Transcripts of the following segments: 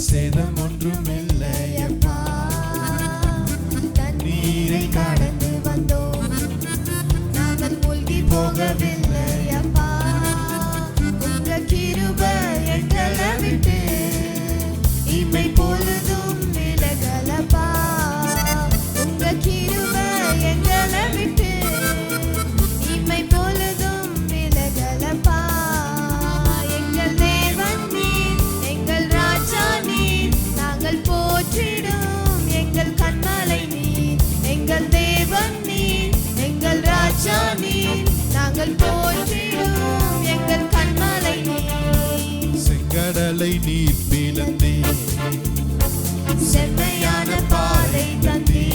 சேதம் ஒன்றும் இல்லையப்பா. தண்ணீரை கடந்து வந்தோம், நாங்கள் மூழ்கி போகவில்லையப்பா. உங்க கிருபை எங்களை விட்டு இமை பொழுதும் விலகலப்பா. உங்க கிருபை எங்களை விட்டு இமை பொழுதும் விலகலப்பா. எங்கள் தேவன் நீர், எங்கள் ராஜா நீர், நாங்கள் போற்றிடும் எங்கள் கண்மலை நீர். எங்கள் தேவன் நீர், எங்கள் ராஜா நீர், நாங்கள் போற்றிடும் எங்கள் கண்மலை நீர். செங்கடலை நீர் பிளந்தே, செம்மையான பாதை தந்தே,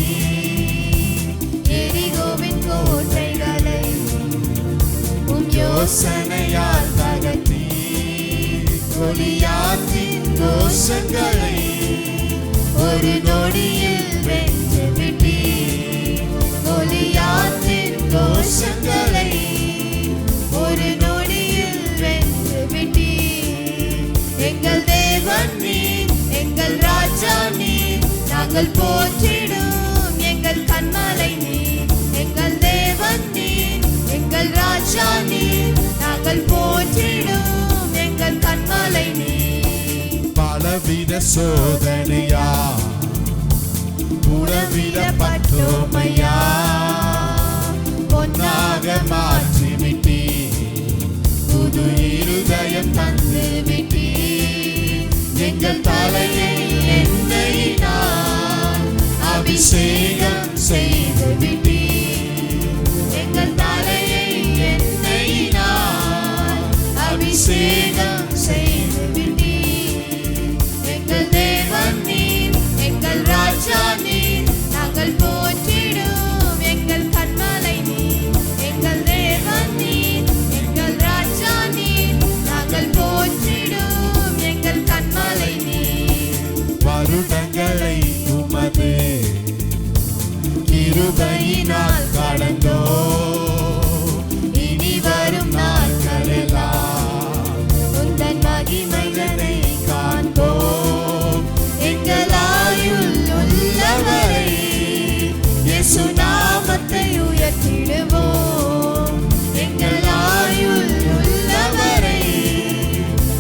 எரிகோவின் கோட்டைகளை உம் யோசனையால் தகர்த்தீ. கோலியாத்தின் கோஷங்களை ஒரு நொடியில் வென்று விட்டீர். கோலியாத்தின் கோஷங்களை ஒரு நொடியில் வென்று விட்டீர். எங்கள் தேவன் நீர், எங்கள் ராஜா நீர், நாங்கள் போற்றிடும் எங்கள் கண்மலை நீர். எங்கள் தேவன் நீர், எங்கள் ராஜா நீர், நாங்கள் போற்றிடும் எங்கள் கண்மலை நீர். பலவித சோதனையா உறவிடப்பட்டோமையா, பொன்னாக மாற்றிவிட்டீ, புது இருதயம் தந்து விட்டீ. எங்கள் தலையை எண்ணெயினால் அபிஷேகம் செய்து விட்டீ. எங்கள் தலையை எண்ணெயினால் அபிஷேகம் செய்து விட்டீ. எங்கள் தேவன் நீர், எங்கள் ராஜா நீர், நாங்கள் போற்றிடும் எங்கள் கண்மலை நீர். எங்கள் தேவன் நீர், எங்கள் ராஜா நீர், நாங்கள் போற்றிடும் எங்கள் கண்மலை நீர். வருடங்களை உமது கிருபையினால் கடந்தோ, இனி வரும் நாட்களெல்லாம் உந்தன் மகிமைகளை காண்போம். எங்கள் ஆயுள் உள்ளவரை இயேசு நாமத்தை உயர்த்திடுவோம். எங்கள் ஆயுள் உள்ளவரை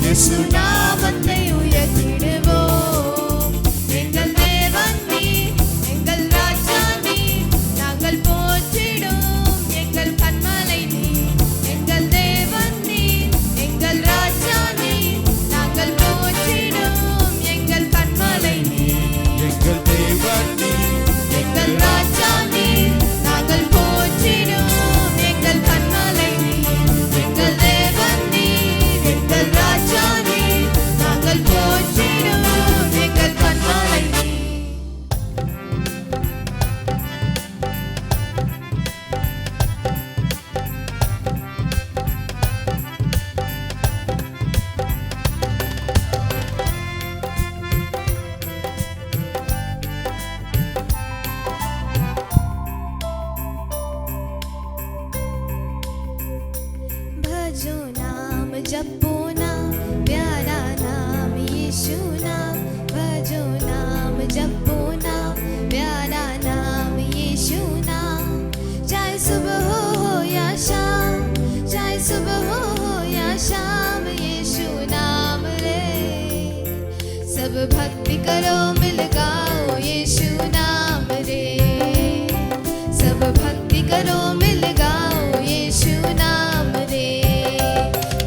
இயேசு நாமத்தை உயர்த்திடுவோம். எங்கள் தேவன் நீர், எங்கள் ராஜா நீர், நாங்கள் போற்றிடும் எங்கள் கண்மலை நீர். எங்கள் தேவன் நீர், எங்கள் ராஜா நீர், நாங்கள் போற்றிடும் எங்கள் கண்மலை நீர். எங்கள் தேவன் நீர், எங்கள் ராஜா நீர், நாங்கள் போற்றிடும் எங்கள் கண்மலை நீர். எங்கள் தேவன் நீர், எங்கள் ராஜா நீர், நாங்கள் போற்றிடும் எங்கள் கண்மலை நீர். भजो नाम जपो नाम, प्यारा नाम यीशु नाम. भजो नाम जपो नाम, प्यारा नाम यीशु नाम. चाहे सुबह हो या शाम, चाहे सुबह हो या शाम, यीशु नाम रे. सब भक्ति करो मिल गाओ यीशु नाम रे. सब भक्ति करो मिल गाओ यीशु नाम रे.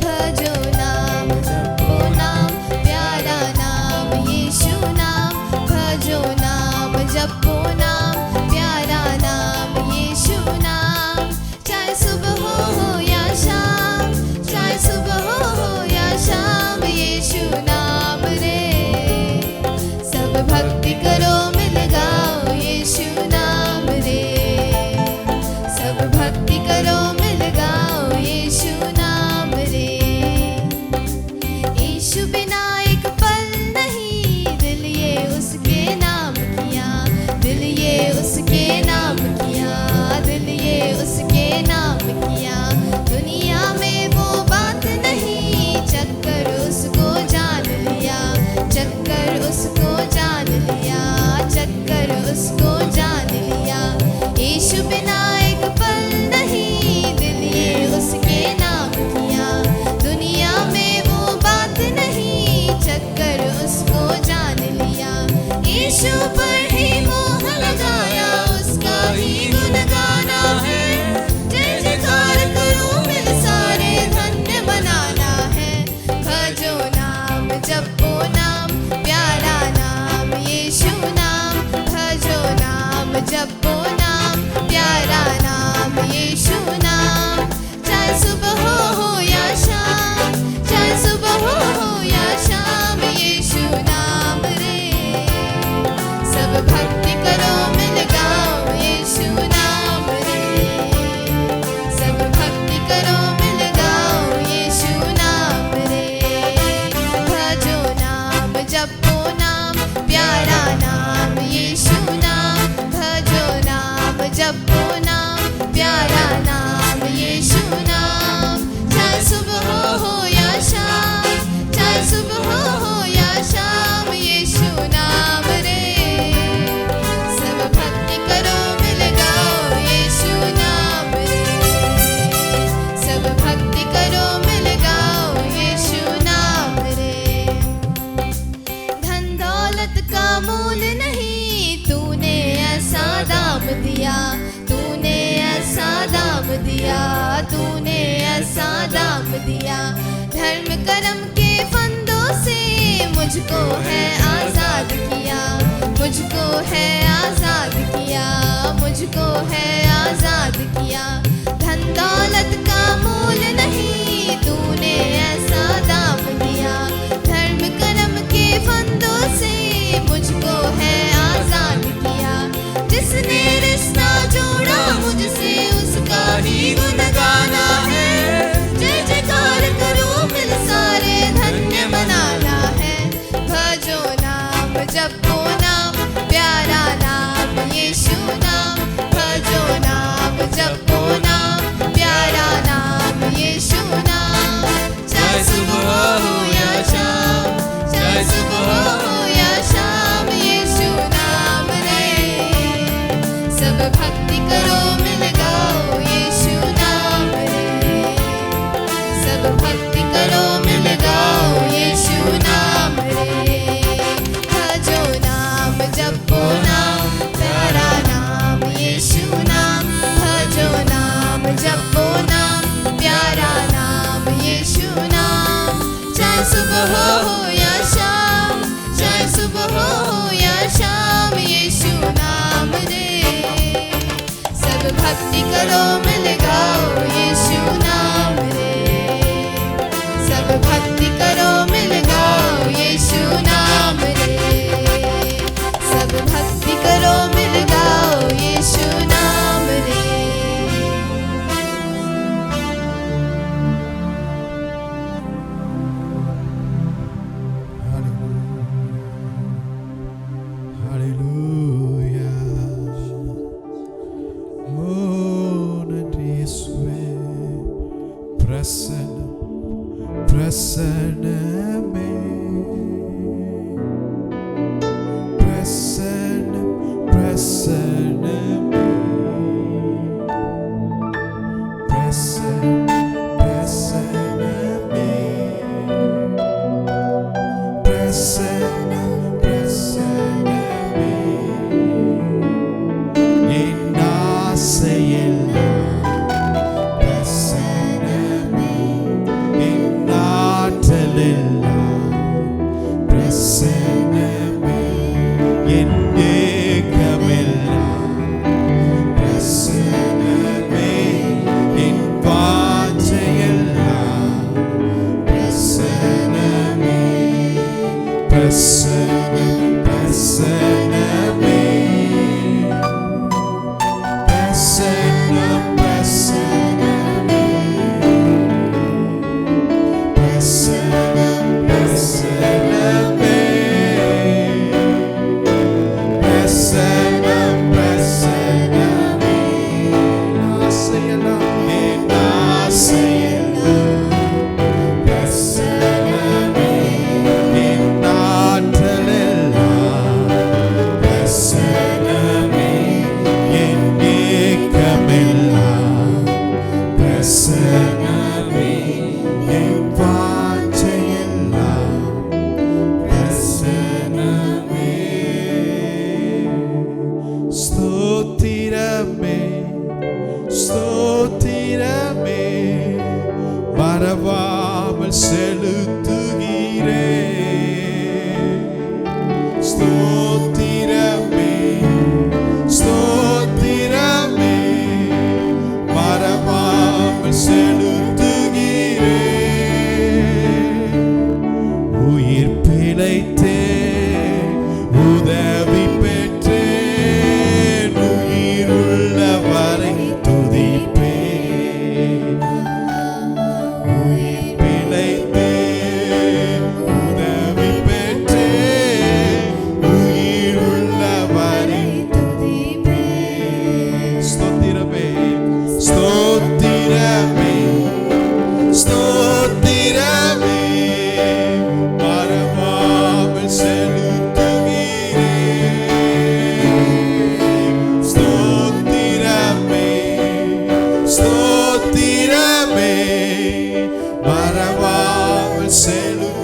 भजो नाम जपो नाम, प्यारा नाम यीशु नाम. भजो नाम जपो नाम, प्यारा नाम यीशु नाम. चाहे सुबह हो या शाम, चाहे सुबह हो या शाम, यीशु नाम रे. सब भक्ति करो मिल गाओ यीशु नाम रे. सब भक्ति करो मिल गाओ यीशु नाम रे. यीशु बिना एक पल नहीं, दिल ये उसके नाम किया, दिल मोल नहीं, तूने ऐसा दाम दिया, तूने ऐसा दाम दिया, तूने ऐसा दाम दिया। धर्म कर्म के फंदों से मुझको है आजाद किया, मुझको है आजाद किया, मुझको है आजाद किया। धन दौलत का मोल नहीं, तूने ऐसा दाम दिया। धर्म कर्म के फंदों से मुझको है आजाद किया। जिसने रिश्ता जोड़ा मुझसे उसका ही गुण गाना है। जय जयकार करो मिल सारे धन्य मनाना है। भजो नाम जपो नाम प्यारा नाम यीशु नाम। भजो नाम जपो नाम प्यारा नाम यीशु नाम। चाहे सुबह हो या शाम, चाहे सुबह हो या शाम, यीशु नाम रे। सब भक्ति करो मिल गाओ यीशु नाम रे। सब भक्ति करो मिल गाओ यीशु नाम रे। भजो नाम जपो नाम प्यारा नाम यीशु नाम। भजो नाम जपो नाम प्यारा नाम यीशु नाम। चाहे सुबह हो या शाम, चाहे सुबह हो या शाम, यीशु नाम रे। सब भक्ति करो मिल गाओ यीशु नाम रे। सब भक्ति करो मिल गाओ यीशु नाम रे। सब भक्ति करो मिल गाओ यीशु नाम रे। Hallelujah. Oh, நன்றி இயேசுவே. பிரசன்னம் பிரசன்னமே பிரசன்னம் பிரசன்னமே பிரசன்னம் பிரசன்னமே பிரசன்னம் பிரசன்னமே என் ஆசையெல்லாம் பிரசன்னமே என் ஆற்றலெல்லாம் பிரசன்னமே என் ஏக்கமெல்லாம் பிரசன்னமே என் வாஞ்சையெல்லாம் பிரசன்னமே பிரசன்னம் பிரசன்னமே பிரசன்னம் பிரசன்னமே பிரசன்னம் பிரசன்னமே பிரசன்னம் பிரசன்னமே ஆசையெல்லாம் என் ஆசையெல்லாம் பிரசன்னமே என் ஆற்றலெல்லாம் பிரசன்னமே என் ஏக்கமெல்லாம் பிரசன்னமே என் வாஞ்சையெல்லாம் பிரசன்னமே ஸ்தோத்திரமே ஸ்தோத்திரமே மறவாமல் செலுத்துகிறேன். ஸ்தோத்திரமே ஸ்தோத்திரமே மறவாமல் செலுத்துகிறேன். உயிர் பிழைத்தேன் உதவி பெற்றேன் உயிருள்ளவரை துதிப்பேன். உயிர் பிழைத்தேன் உதவி பெற்றேன் உயிருள்ளவரை துதிப்பேன். ஸ்தோத்திரமே ஸ்தோத்திரமே ஸ்தோத்திரமே மறவாமல் செலுத்துகிறேன். ஸ்தோத்திரமே ஸ்தோத்திரமே மறவாமல் செலுத்துகிறேன்.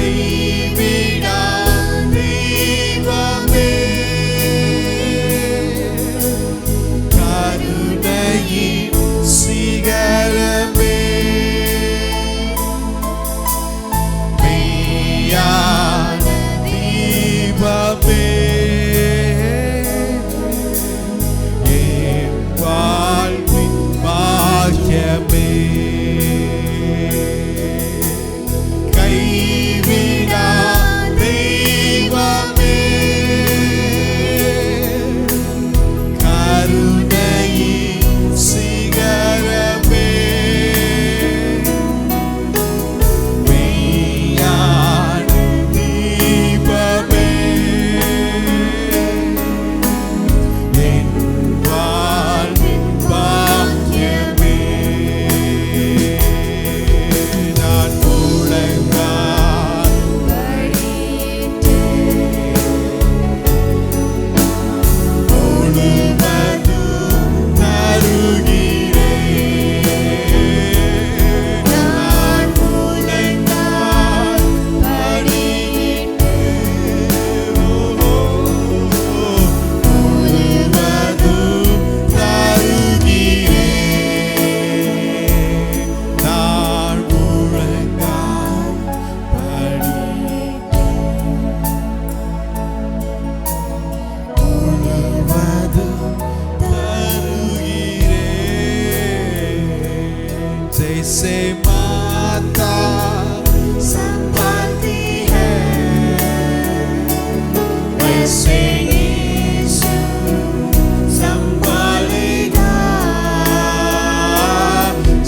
கைவிடா தெய்வமே கருணையின் சிகரமே மெய்யான தீபமே என் வாழ்வின் பாக்கியமே கைவிடா தெய்வமே கருணையின் சிகரமே மெய்யான தீபமே என் வாழ்வின் பாக்கியமே நான் முழங்கால் முழுவதும் தருகிறேன் நான் முழங்கால் படியிட்டு முழுவதும் தருகிறேன் நான் முழங்கால் படியிட்டு முழுவதும் தருகிறேன் जैसे माता संभालती है वैसे यीशु संभालेगा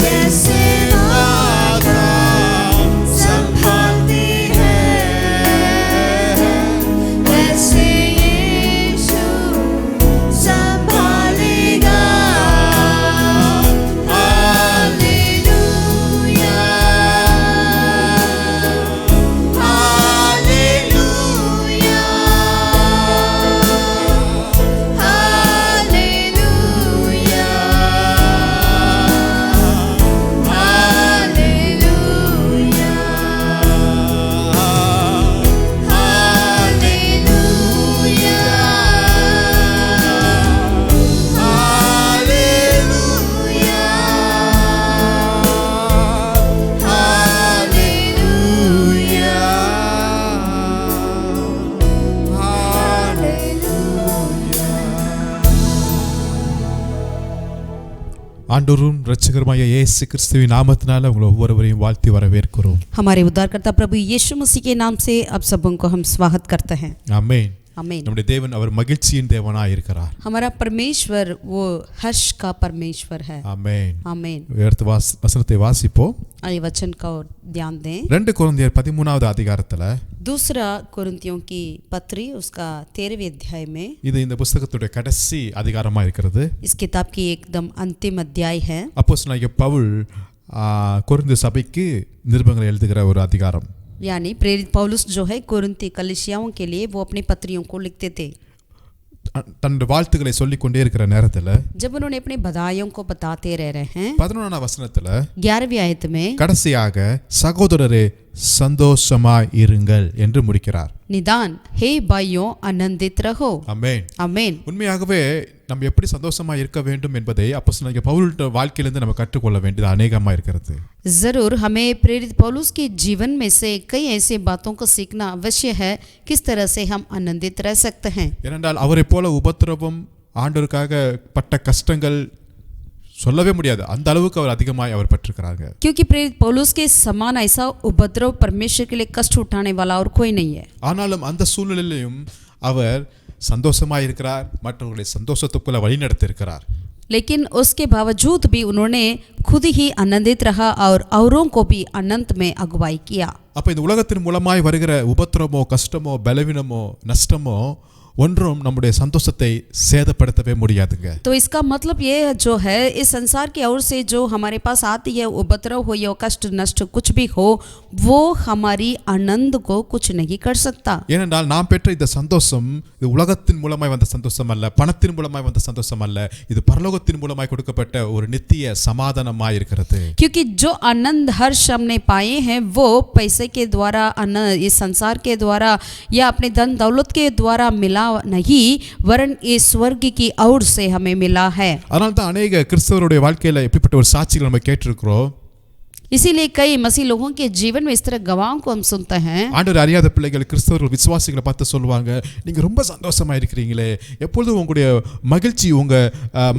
जैसे माता संभालती है वैसे यीशु संभालेगा hallelujah hallelujah hallelujah hallelujah hallelujah hallelujah hallelujah ஆண்டவரும் இரட்சகருமாகிய இயேசு கிறிஸ்துவின் நாமத்தினால உங்களை ஒவ்வொருவரையும் வாழ்த்தி வரவேற்கிறோம். हमारे उद्धारकर्ता प्रभु यीशु मसीह के नाम से आप सबों को हम स्वागत करते हैं. ஆமென். आमीन. நம்முடைய தேவன் அவர் மகிழ்ச்சியின் தேவனாய் இருக்கிறார். हमारा परमेश्वर वो हर्ष का परमेश्वर है. ஆமென். आमीन. அடுத்த வசனத்தை வாசிப்போம். आइए वचन का ओर ध्यान दें. 2 கொரிந்தியர் 13வது அதிகாரத்துல दूसरा कोरिन्थियों की पत्री उसका 13वें अध्याय में இது இந்த புத்தகத்துடைய கடைசி அதிகாரமா இருக்கிறது. इस किताब की एकदम अंतिम अध्याय है. அப்போஸ்தலனாகிய பவுல் கொரிந்து சபைக்கு நிருபங்களை எழுதுகிற ஒரு அதிகாரம். यानी प्रेरित पौलुस जो है कोरिन्थी कलीसियाओं के लिए वो अपनी पत्रियों को लिखते थे. தன்னுடைய வாழ்த்துக்களை சொல்லிக் கொண்டே இருக்கிற நேரத்துல जब उन्होंने अपने बधाइयों को बताते रह रहे हैं 11ஆம் வசனத்துல 11वीं आयत में கடைசியாக சகோதரரே சந்தோஷமாய் இருங்கள் என்று முடிக்கிறார். निदान हे भाइयों आनंदित रहो. ஆமென். आमीन. உண்மையாகவே நம்ம எப்படி சந்தோஷமா இருக்க வேண்டும் என்பதை அப்போஸ்தலனாகிய பவுல் வாழ்க்கையிலிருந்து நம்ம கற்றுக்கொள்ள வேண்டியது அநேகமா இருக்கிறது. जरूर हमें प्रेरित पौलुस के जीवन में से कई ऐसे बातों को सीखना अवश्य है किस तरह से हम आनंदित रह सकते हैं. ஏனென்றால் அவரை போல உபத்திரவம் ஆண்டவருக்காக பட்ட கஷ்டங்கள் சொல்லவே முடியாது. அந்த அளவுக்கு அவர் அதிகமாய் அவர் பெற்றிருக்கிறாங்க. क्योंकि प्रेरित पौलुस के समान ऐसा उपद्रव परमेश्वर के लिए कष्ट उठाने वाला और कोई नहीं है. ஆனாலும் அந்த சூழ்நிலையிலும் அவர் சந்தோஷமாய் இருக்கிறார், மற்றவர்களை சந்தோஷத்துக்குள்ள வழிநடத்தி இருக்கிறார். लेकिन उसके बावजूद भी उन्होंने खुद ही आनंदित रहा और औरों को भी अनंत में अगुवाई किया. அப்ப இந்த உலகத்தின் மூலமாய் வருகிற உபத்திரமோ கஷ்டமோ பலவீனமோ நஷ்டமோ ஒன்றும் நம்முடைய சந்தோஷத்தை சேதப்படுத்தவே முடியாதுங்க. तो इसका मतलब ये जो है, इस संसार की ओर से जो हमारे पास आती है, उपद्रव हो या कष्ट नष्ट कुछ भी हो, वो हमारी आनंद को कुछ नहीं कर सकता. ஏனென்றால் நாம் பெற்ற இந்த சந்தோஷம் இது உலகத்தின் மூலமாய் வந்த சந்தோஷம் அல்ல, பணத்தின் மூலமாய் வந்த சந்தோஷம் அல்ல, இது பரலோகத்தின் மூலமாய் கொடுக்கப்பட்ட ஒரு நித்திய சமாதானமாய் இருக்கிறது. क्योंकि जो आनंद हर्ष हमने पाए हैं वो पैसे के द्वारा, इस संसार के द्वारा या अपने धन दौलत के द्वारा मिला नहीं, वरन ये स्वर्ग की ओर से हमें मिला है. அதனால தான் अनेक கிறிஸ்தவருடைய வாழ்க்கையில இப்படிப்பட்ட ஒரு சாட்சிகள் நம்ம கேட்டிருக்கிறோம். इसीलिए कई मसीह लोगों के जीवन में इस तरह गवाहों को हम सुनते हैं. ஆண்டவர் அறியாத பிள்ளைகள் கிறிஸ்தவர்கள் விசுவாசிகளை பார்த்து சொல்லுவாங்க, நீங்க ரொம்ப சந்தோஷமா இருக்கிறீங்களே, எப்பொழுதும் உங்களுடைய மகிழ்ச்சி உங்க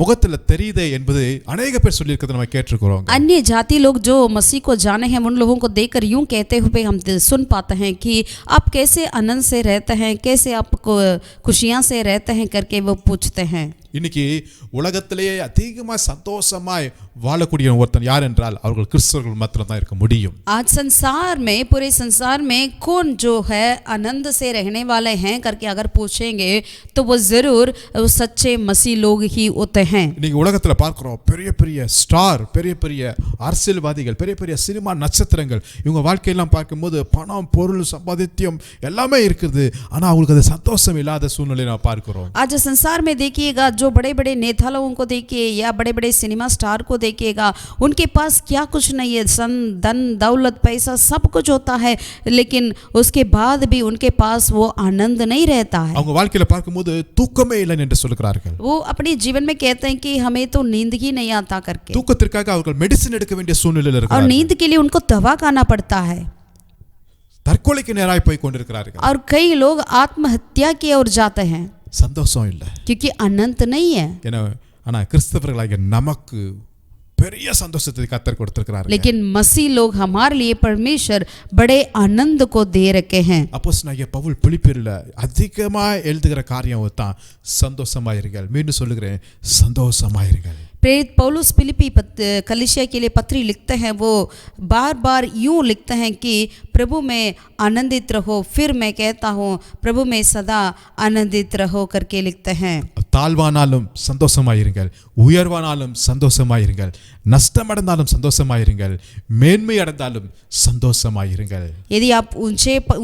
முகத்துல தெரியுதே என்பது अनेक பேர் சொல்லி இருக்கிறத நம்ம கேட்டிருக்கிறோம். अन्य जाति लोग जो मसीह को जाने हैं, उन लोगों को देखकर यूं कहते हुए हम सुन पाते हैं कि आप कैसे आनंद से रहते हैं, कैसे आप खुशियां से रहते हैं करके वो पूछते हैं. இன்னைக்கு உலகத்திலேயே அதிகமாக சந்தோஷமாய் வாழக்கூடிய ஒருத்தன் யார் என்றால் அவர்கள் கிறிஸ்தவர்கள் மாத்திரம் தான் இருக்க முடியும். आज संसार में, पूरे संसार में कौन जो है आनंद से रहने वाले हैं करके अगर पूछेंगे तो वो जरूर सच्चे मसीह लोग ही होते हैं. இன்னைக்கு உலகத்துல பார்க்கிறோம் பெரிய பெரிய ஸ்டார், பெரிய பெரிய அரசியல்வாதிகள், பெரிய பெரிய சினிமா நட்சத்திரங்கள், இவங்க வாழ்க்கையெல்லாம் பார்க்கும்போது பணம், பொருள், சம்பாதித்தியம் எல்லாமே இருக்குது. ஆனா அவங்களுக்கு அது சந்தோஷம் இல்லாத சூழ்நிலையை நான் பார்க்கிறோம். आज संसार में देखिएगा, जो बड़े बड़े नेता लोगों को देखिए या बड़े बड़े सिनेमा स्टार को देखिएगा, उनके पास क्या कुछ नहीं है, धन दौलत पैसा सब कुछ होता है, लेकिन उसके बाद भी उनके पास वो आनंद नहीं रहता है. அவங்க வாழ்க்கையில பார்க்கும்போது தூக்கமே இல்லை என்று சொல்கிறார்கள். वो अपने जीवन में कहते हैं कि हमें तो नींद ही नहीं आता करके, தூக்கத்திற்காக அவர்கள் மெடிசின் எடுக்க வேண்டிய சூழ்நிலையில் और இருக்கிறார்கள். नींद के लिए उनको दवा खाना पड़ता है. தற்கொலைக்கு நேராய் போய் கொண்டிருக்கிறார்கள். और कई लोग आत्महत्या की ओर जाते हैं சந்தோஷம் இல்லை, क्योंकि आनंद नहीं है. ஏன்னா ஆனா கிறிஸ்தவர்களாகிய நமக்கு பெரிய சந்தோஷத்தை கர்த்தர் கொடுத்திருக்கிறார். लेकिन मसीह लोग हमारे लिए परमेश्वर बड़े आनंद को दे रखे हैं. அப்போஸ்தலனாகிய பவுல் பிலிப்பியர்ல அதிகமா எழுதுகிற காரியம் தான் சந்தோஷமாயிருங்கள். மீண்டும் சொல்லுகிறேன், சந்தோஷமாயிருங்கள். प्रेरित पौलुस फिलिप्पी कलीसिया के लिए पत्री लिखते हैं, वो बार बार यूं लिखते हैं कि प्रभु में आनंदित रहो. फिर मैं कहता हूँ प्रभु में सदा आनंदित रहो करके लिखते हैं. தாழ்வானாலும் சந்தோஷமாயிருங்கள், உயர்வானாலும் சந்தோஷமாயிருங்கள், நஷ்டமடைந்தாலும் சந்தோஷமாயிருங்கள், மேன்மை அடைந்தாலும் சந்தோஷமாயிருங்கள். यदि आप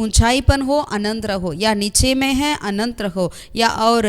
ऊंचाईपन हो आनंद रहो, या नीचे में है आनंद रहो, या और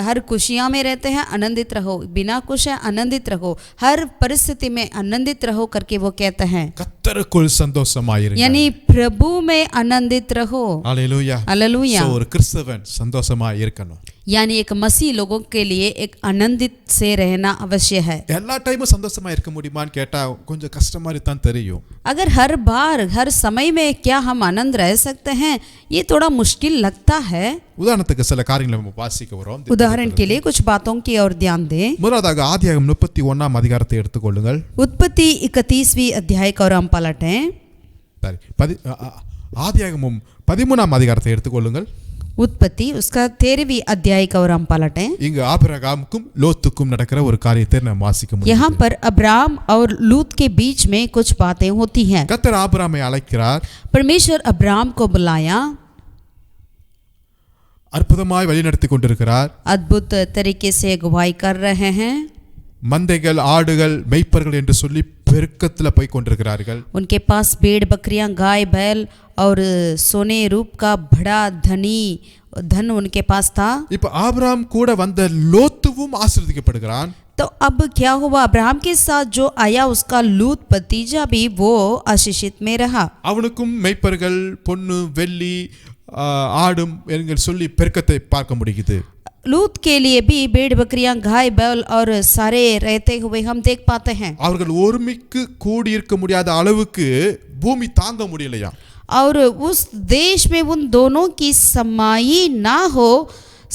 हर खुशियाँ में रहते हैं आनंदित रहो, बिना कुछ है आनंदित रहो, हर परिस्थिति में आनंदित रहो करके वो कहते हैं. கர்த்தருக்குள் சந்தோஷமாயிருங்கள். यानी प्रभु में आनंदित रहो. ஹalleluya. हालेलुया. ஒரு கிறிஸ்தவன் சந்தோஷமா இருக்கணும். यानी एक मसीह लोगों के लिए एक आनंदित से रहना अवश्य है. எல்லா டைமும் சந்தோஷமா இருக்க முடியுமான்னு கேட்டா கொஞ்சம் கஷ்டமா தான் தெரியும். अगर हर बार हर समय में क्या हम आनंद रह सकते हैं, ये थोड़ा मुश्किल लगता है. உதாரணத்துக்கு சில காரியங்களை நம்ம வாசிக்க வரோம். उदाहरण के लिए कुछ बातों की ओर ध्यान दें. முதலாவதாக ஆதியாகமம் 31 அதிகாரத்தை எடுத்துக்கொள்ளுங்கள். उत्पत्ति 31वीं अध्याय को हम पलटें. சரி, ஆதியாகமம் 13 அதிகாரத்தை எடுத்துக்கொள்ளுங்கள். उत्पत्ति उसका 13वीं अध्याय का और हम पलटें. இங்கு ஆபிரகாமுக்கும் லோத்துக்கும் நடக்கிற ஒரு காரியத்தை நாம் வாசிக்க முடியும். यहाँ पर अब्राम और लूत के बीच में कुछ बातें होती हैं. கர்த்தர் ஆபிரகாமை அழைக்கிறார். परमेश्वर अब्राम को बुलाया, அற்புதமாய் வழிநடத்தி கொண்டிருக்கிறார். अद्भुत तरीके से अगुवाई कर रहे हैं. மந்தைகள், ஆடுகள், மெய்ப்பர்கள் என்று சொல்லி பெருக்கத்துல போய் கொண்டிருக்கிறார்கள். उनके पास भेड़ बकरियां, गाय बैल और सोने रूप का बड़ा धन उनके पास था. இப்ப ஆபிரகாம் கூட வந்த லோத்துவும் ஆசீர்வதிக்கப்படுகிறான். तो अब क्या हुआ, अब्राहम के साथ जो आया उसका लूत भतीजा भी वो आशीषित में रहा. அவனுக்கும் மெய்ப்பர்கள், பொன்னு, வெள்ளி, ஆடும் என்று சொல்லி பெருக்கத்தை பார்க்க முடியுது. लूत के लिए भी भेड़ बकरियां, गाय बैल और सारे रहते हुए हम देख पाते हैं. அவர்கள் ஒருமிக்கு கூடி இருக்க முடியாத அளவுக்கு பூமி தாங்க முடியலையா. और उस देश में उन दोनों की समाई ना हो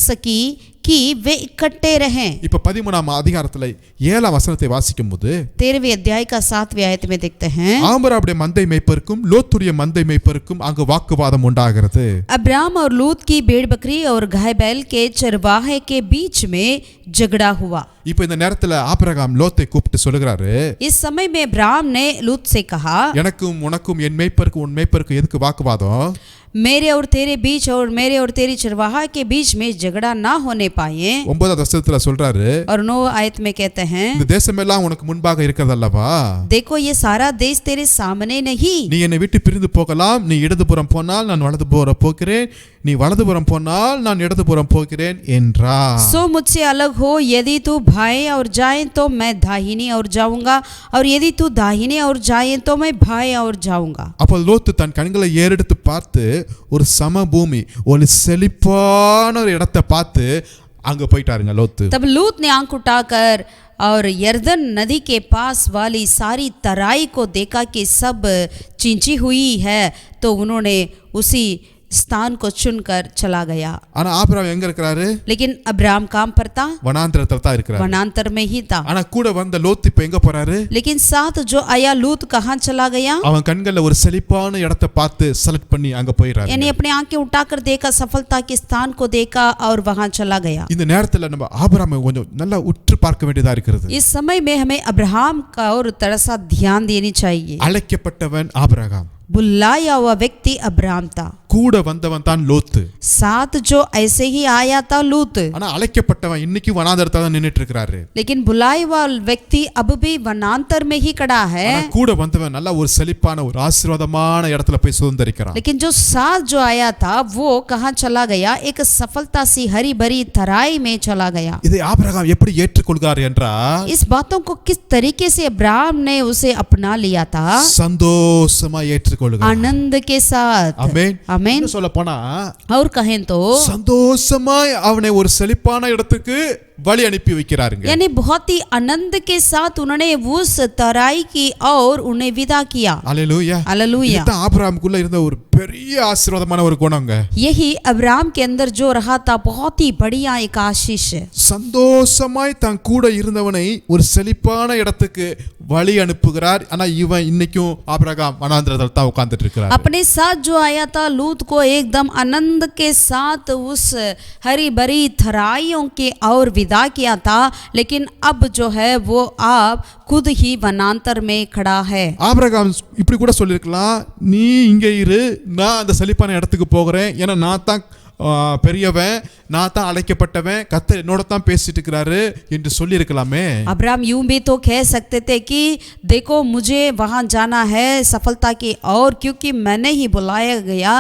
सकी कि वे इकट्ठे रहें. இப்ப 13 அதிகாரத்துல 7 வசனத்தை வாசிக்கும் போது 13वें अध्याय का 7वें आयत में देखते हैं, ஆபிரகாமுடைய மந்தை மேய்ப்பருக்கும் லோத்துடைய மந்தை மேய்ப்பருக்கும் அங்கு வாக்குவாதம் உண்டாகிறது. अब्राम और लूत की भेड़ बकरी और गाय बैल के चरवाहे के बीच में झगड़ा हुआ. இப்ப இந்த நேரத்துல ஆபிரகாம் லோத்தை கூப்பிட்டு சொல்லுகிறாரு, इस समय में अब्राम ने लूत से कहा, எனக்கும் உனக்கும் என் மேய்ப்பருக்கும் உன் மேய்ப்பருக்கும் எதுக்கு வாக்குவாதம்? मेरे और तेरे बीच और मेरे और तेरी चरवाहा के बीच में झगड़ा ना होने पाए। 9வது வசனத்துல சொல்றாரு, और 9 आयत में कहते हैं, இந்த தேசமெல்லாம் உனக்கு முன்பாக இருக்கிறதல்லவா, देखो ये सारा देश तेरे सामने नहीं, நீ என்னை விட்டு பிரிந்து போகலாம், நீ இடதுபுறம் போனால் நான் வலதுபுறம் போகிறேன், நீ வலதுபுறம் போனால் நான் இடதுபுறம் போகிறேன் என்றார். सो मुझसे अलग हो, यदि तू बाएं और जाए तो मैं दाहिनी और जाऊंगा, और यदि तू दाहिने और जाए तो मैं बाएं और जाऊंगा। அப்போ லோத்து தன் கண்களை ஏறெடுத்து பார்த்து ஒரு சமபூமி, ஒரு செழிப்பான ஒரு இடத்தை பார்த்து அங்க போயிட்டாருங்க லோத்து. तब लूत ने आंख उठाकर और यर्दन नदी के पास वाली सारी तराई को देखा कि सब चिंची हुई है, तो उन्होंने उसी स्थान को चुनकर चला गया। ஆனா ஆபிரகாம் எங்க இருக்கிறாரு? लेकिन अब्राहम काम पर था, வனாந்தரத்துல தான் இருக்கிறாரு. वनांतर में ही था। ஆனா கூட வந்த லோத்து இப்ப எங்க போறாரு? लेकिन साथ जो आया लूत कहाँ चला गया? அவன் கண்கள்ல ஒரு செழிப்பான இடத்தை பார்த்து செலக்ட் பண்ணி அங்க போயிறாரு. यानी अपनी आंखें उठाकर देखा, सफलता के स्थान को देखा और वहां चला गया। இந்த நேரத்துல நம்ம ஆபிரகாமை கொஞ்சம் நல்லா உற்று பார்க்க வேண்டியதா இருக்கிறது. इस समय में हमें अब्राहम का और तरह सा ध्यान देनी चाहिए। அழைக்கப்பட்டவன் ஆபிரகாம், बुलाया हुआ व्यक्ति अब्राहम था, கூட வந்தவன் தான் லோத்து. साथ जो ऐसे ही आया था लूत। ஆனா அழைக்கப்பட்டவன் இன்னைக்கு வனாந்தரத்துல தான் நின்னுட்டு இருக்காரு. लेकिन बुलाया हुआ व्यक्ति अब भी वनांतर में ही खड़ा है। ஆனா கூட வந்தவன் நல்ல ஒரு செழிப்பான ஒரு ஆசீர்வாதமான இடத்துல போய் சுதந்தரிக்கிறான். लेकिन जो साथ जो आया था वो कहाँ चला गया? एक सफलता सी हरी भरी तराई में चला गया। இதை ஆபிரகாம் எப்படி ஏற்றுக்கொள்கிறார் என்றால், इस बातों को किस तरीके से अब्राहम ने उसे अपना लिया था? சந்தோஷமா ஏற்றுக்கொள்கிறார். आनंद के साथ। ஆமென். आमेन। சொல்ல போனா और कहें तो சந்தோஷமாய் அவனை ஒரு செழிப்பான இடத்துக்கு வழி அனுப்பி வைக்கிறாருங்க. यानी बहुत ही आनंद के साथ उन्होंने उस तराई की और उन्हें विदा किया। அல்லேலூயா. हालेलुया। இதுதான் ஆபிரகாமுக்குள்ள இருந்த ஒரு பெரிய ஆசீர்வாதமான ஒரு குணங்க. यही अब्राहम के अंदर जो रहा था बहुत ही बढ़िया एक आशीष है। சந்தோஷமாய் தன் கூட இருந்தவனை ஒரு செழிப்பான இடத்துக்கு வழி அனுப்புகிறார். ஆனா இவன் இன்னைக்கும் ஆபிரகாம் வனாந்தரத்துல தான் உட்கார்ந்துட்டு இருக்கிறார். अपने साथ जो आया था लूत को एकदम आनंद के साथ उस हरी भरी थराइयों के और विदा किया था, लेकिन अब जो है वो आप खुद ही वनांतर में खड़ा है। ஆபிரகாம் இப்படி கூட சொல்லியிருக்கலாம், நீ இங்கே இரு, நான் அந்த செழிப்பான இடத்துக்கு போகிறேன், ஏன்னா நான் தான் பெரியவன், நான் தான் அழைக்கப்பட்டவன், கர்த்தர் என்னோட தான் பேசிட்டு இருக்கிறாரு என்று சொல்லி இருக்கலாமே. अब्राहम यूं भी तो कह सकते थे कि देखो मुझे वहां जाना है सफलता की, और क्योंकि मैंने ही बुलाया गया,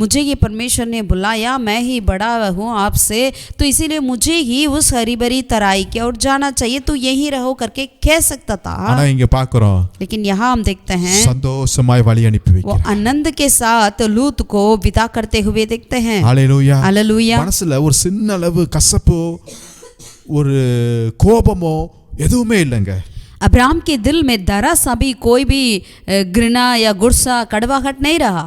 मुझे ही परमेश्वर ने बुलाया, मैं ही बड़ा हूँ आपसे, तो इसीलिए मुझे ही उस हरी भरी तराई की ओर जाना चाहिए, तो यही रहो करके कह सकता था। ஆனா இங்க பார்க்கிறோம், लेकिन यहाँ हम देखते हैं சந்தோஷமாய் வழி அனுப்பி वो வைக்கிறார். आनंद के साथ लूत को विदा करते हुए देखते हैं। ஹalleluya. हालेलुया। மனசுல ஒரு சின்ன அளவு கசப்போ ஒரு கோபமோ எதுவுமே இல்லைங்க. अब्राहम के दिल में जरा सा भी कोई भी घृणा या गुस्सा कड़वाहट नहीं रहा।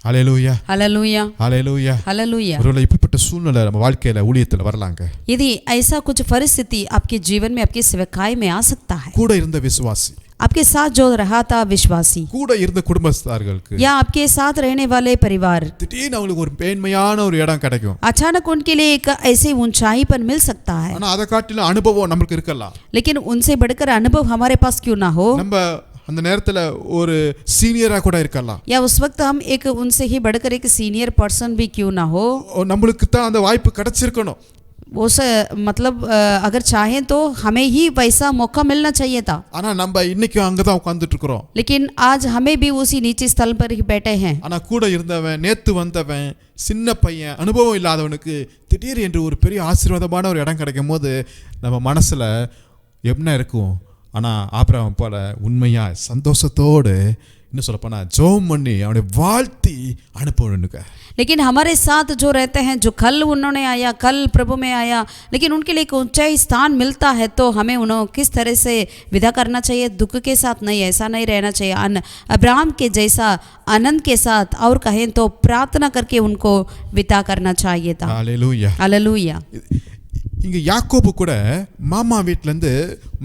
ஹalleluya. हालेलुया। ஹalleluya. हालेलुया। ஒருவேளை இப்படிப்பட்ட சூழ்நிலை நம்ம வாழ்க்கையில ஊழியத்துல வரலாங்க. यदि ऐसा कुछ परिस्थिति आपके जीवन में आपकी सेवकाई में आ सकता है, கூட இருந்த விசுவாசி, आपके साथ जो रहा था विश्वासी, கூட இருந்த குடும்பஸ்தார்களுக்கு या आपके साथ रहने वाले परिवार, திடீர்னு அவங்களுக்கு ஒரு மேன்மையான ஒரு இடம் கிடைக்கும். अचानक उनके लिए एक ऐसी ऊंचाई पर मिल सकता है, ஆனா அதை காட்டிலும் அனுபவம் நமக்கு இருக்கலாம். लेकिन उनसे बढ़कर अनुभव हमारे पास क्यों ना हो, நம்ம அந்த நேரத்துல ஒரு சீனியரா கூட இருக்கலாம், या उस वक्त हम एक उनसे ही बढ़कर एक सीनियर पर्सन भी क्यों ना हो। நம்மளுக்கு தான் அந்த வாய்ப்பு கிடைச்சிருக்கணும். उस मतलब अगर चाहें तो हमें ही वैसा मौका मिलना चाहिए था, ஆனா நம்ம இன்னைக்கும் அங்கதான் உட்கார்ந்துட்டு இருக்கிறோம். लेकिन आज हमें भी उसी नीचे स्थल पर ही बैठे हैं। ஆனா கூட இருந்தவன், நேத்து வந்தவன், சின்ன பையன், அனுபவம் இல்லாதவனுக்கு திடீர் என்று ஒரு பெரிய ஆசீர்வாதமான ஒரு இடம் கிடைக்கும் போது நம்ம மனசுல என்ன இருக்கும்? ஆனா ஆபிரகாம் போல உண்மையா சந்தோஷத்தோடு இன்னும் சொல்ல போனா ஜெபம் பண்ணி அவனை வாழ்த்தி அனுப்பணுங்க. लेकिन हमारे साथ जो रहते हैं, जो कल उन्होंने आया, कल प्रभु में आया, लेकिन उनके लिए एक ऊंचा स्थान मिलता है, तो हमें उन्हें किस तरह से विदा करना चाहिए? दुख के साथ नहीं, ऐसा नहीं रहना चाहिए। अब्राहम के जैसा आनंद के साथ, और कहें तो प्रार्थना करके उनको विदा करना चाहिए था। हालेलुया. हालेलुया। இங்க யாக்கோபு கூட மாமா வீட்ல இருந்து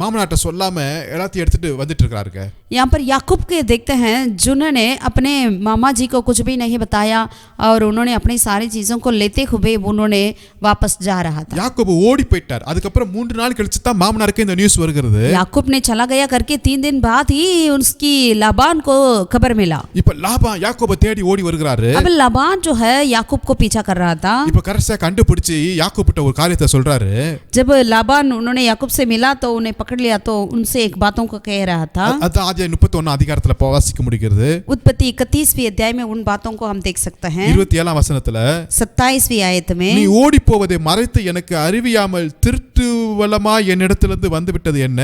மாமனாட்ட சொல்லாம எல்லாத்தையும் எடுத்துட்டு வந்துட்டு இருக்காருங்க. यहाँ पर याकूब के देखते हैं जिन्होंने अपने मामा जी को कुछ भी नहीं बताया और उन्होंने अपनी सारी चीजों को लेते हुए उन्होंने वापस जा रहा था. யாக்கோபு ஓடி போயிட்டார். அதுக்கப்புறம் 3 நாள் கழிச்சு தான் மாமனாருக்கு இந்த நியூஸ் வருகிறது. याकूब ने चला गया करके 3 दिन बाद ही उसकी लाबान को खबर मिला. இப்ப லாபான் யாக்கோபை தேடி ஓடி வருகிறாரு. अब लाबान जो है याकूब को पीछा कर रहा था. இப்ப கரெக்ட்டா கண்டுபிடிச்சு யாக்கோபிட்ட ஒரு காரியத்தை சொல்றாரு. जब लाबान उन्होंने याकूब से मिला तो उन्हें पकड़ लिया तो उनसे एक बातों को कह रहा था. அது ஆதியாகமம் 31 அதிகாரத்துல வாசிக்க முடிகிறது. उत्पत्ति 31वीं अध्याय में उन बातों को हम देख सकते हैं. 27ஆம் வசனத்துல 27वीं आयत में நீ ஓடி போவதை மறைத்து எனக்கு அறிவியாமல் திருட்டுவலமாய் என்னிடத்திலிருந்து வந்து விட்டது என்ன?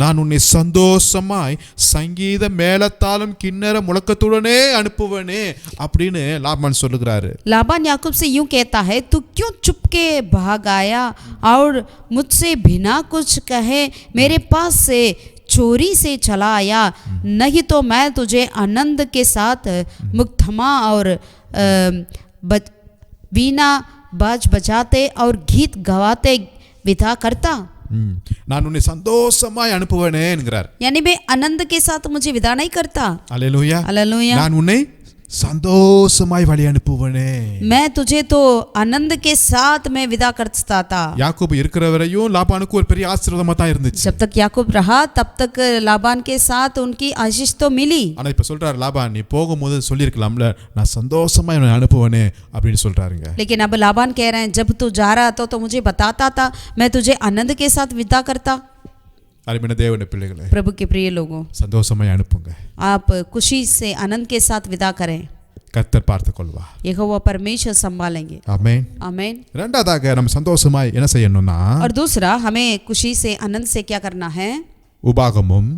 நான் உன்னை சந்தோஷமாய் சங்கீத மேளத்தாலும் கிண்ணற முழக்கத்துடனே அனுப்புவனே அப்படின்னு லாபான் சொல்லுகிறாரு. लाबान याकूब से यूं कहता है, तू क्यों चुपके भाग आया और मुझसे बिना कुछ कहे मेरे पास से चोरी से चला आया? नहीं तो मैं तुझे आनंद के साथ मुक्तमा और वीणा बाज बजाते और गीत गवाते विदा करता. நான் உன்னை சந்தோஷமாய் அனுப்புவேனே என்கிறார். यानी मैं आनंद के साथ मुझे विदा नहीं करता. அல்லேலூயா. हालेलुया. நான் உன்னை சந்தோஷமாய் வழி அனுப்புவேனே. मैं तुझे तो आनंद के साथ मैं विदा करता था. யாக்கோபு இருக்கிற வரையும் லாபானுக்கு ஒரு பெரிய ஆசீர்வாதமா தான் இருந்துச்சு. जब तक याकूब रहा तब तक लाबान के साथ उनकी आशीष तो मिली. ஆனா இப்ப சொல்றாரு லாபான், நீ போகும்போது சொல்லிருக்கலாம்ல நான் சந்தோஷமா உன்னை அனுப்புவேனே அப்படின்னு சொல்றாருங்க. लेकिन अब लाबान कह रहे हैं जब तू जा रहा था तो मुझे बताता था, मैं तुझे आनंद के साथ विदा करता. அருமையான தேவனுடைய பிள்ளைகளே, प्रभु के प्रिय लोगों, சந்தோஷமாய் அனுப்புங்க. आप खुशी से आनंद के साथ विदा करें. கர்த்தர் பார்த்துக் கொள்வார். यहोवा परमेश्वर संभालेंगे. ஆமென். आमीन. இரண்டாவதாக நம்ம சந்தோஷமாய் என்ன செய்யணும்னா, और दूसरा हमें खुशी से आनंद से क्या करना है? உபாகமம்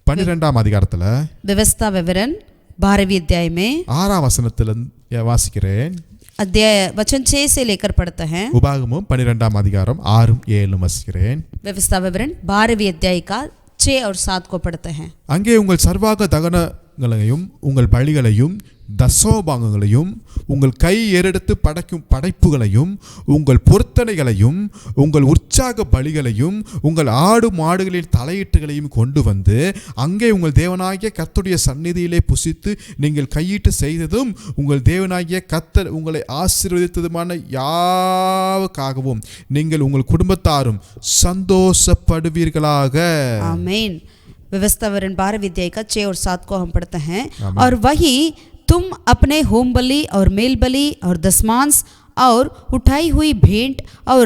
12ஆம் அதிகாரத்துல व्यवस्था विवरण 12वीं अध्याय में 6ஆம் வசனத்துல வாசிக்கிறேன். अध्याय वचन 6 से लेकर पढ़ते हैं. உபாகமம் 12ஆம் அதிகாரம் 6 7 வாசிக்கிறேன். व्यवस्था विवरण 12वीं अध्याय का 6 और 7 को पढ़ते हैं. அங்கே உங்கள் சர்வாக தகனங்களையும் உங்கள் பலிகளையும் தசோபாகங்களையும் உங்கள் கை ஏறெடுத்து படைக்கும் படைப்புகளையும் உங்கள் பொருத்தனைகளையும் உங்கள் உற்சாக பலிகளையும் உங்கள் ஆடு மாடுகளின் தலையீட்டுகளையும் கொண்டு வந்து அங்கே உங்கள் தேவனாகிய கர்த்தருடைய சந்நிதியிலே புசித்து நீங்கள் கையிட்டு செய்ததும் உங்கள் தேவனாகிய கர்த்தர் உங்களை ஆசீர்வதித்ததுமான யாவுக்காகவும் நீங்கள் உங்கள் குடும்பத்தாரும் சந்தோஷப்படுவீர்களாக. आमीन. व्यवस्था विवरण 12वीं अध्याय का 6 और 7 को हम पढ़ते हैं. और वही तुम अपने होम बलि और मेल बलि और दशमांश और उठाई हुई भेंट और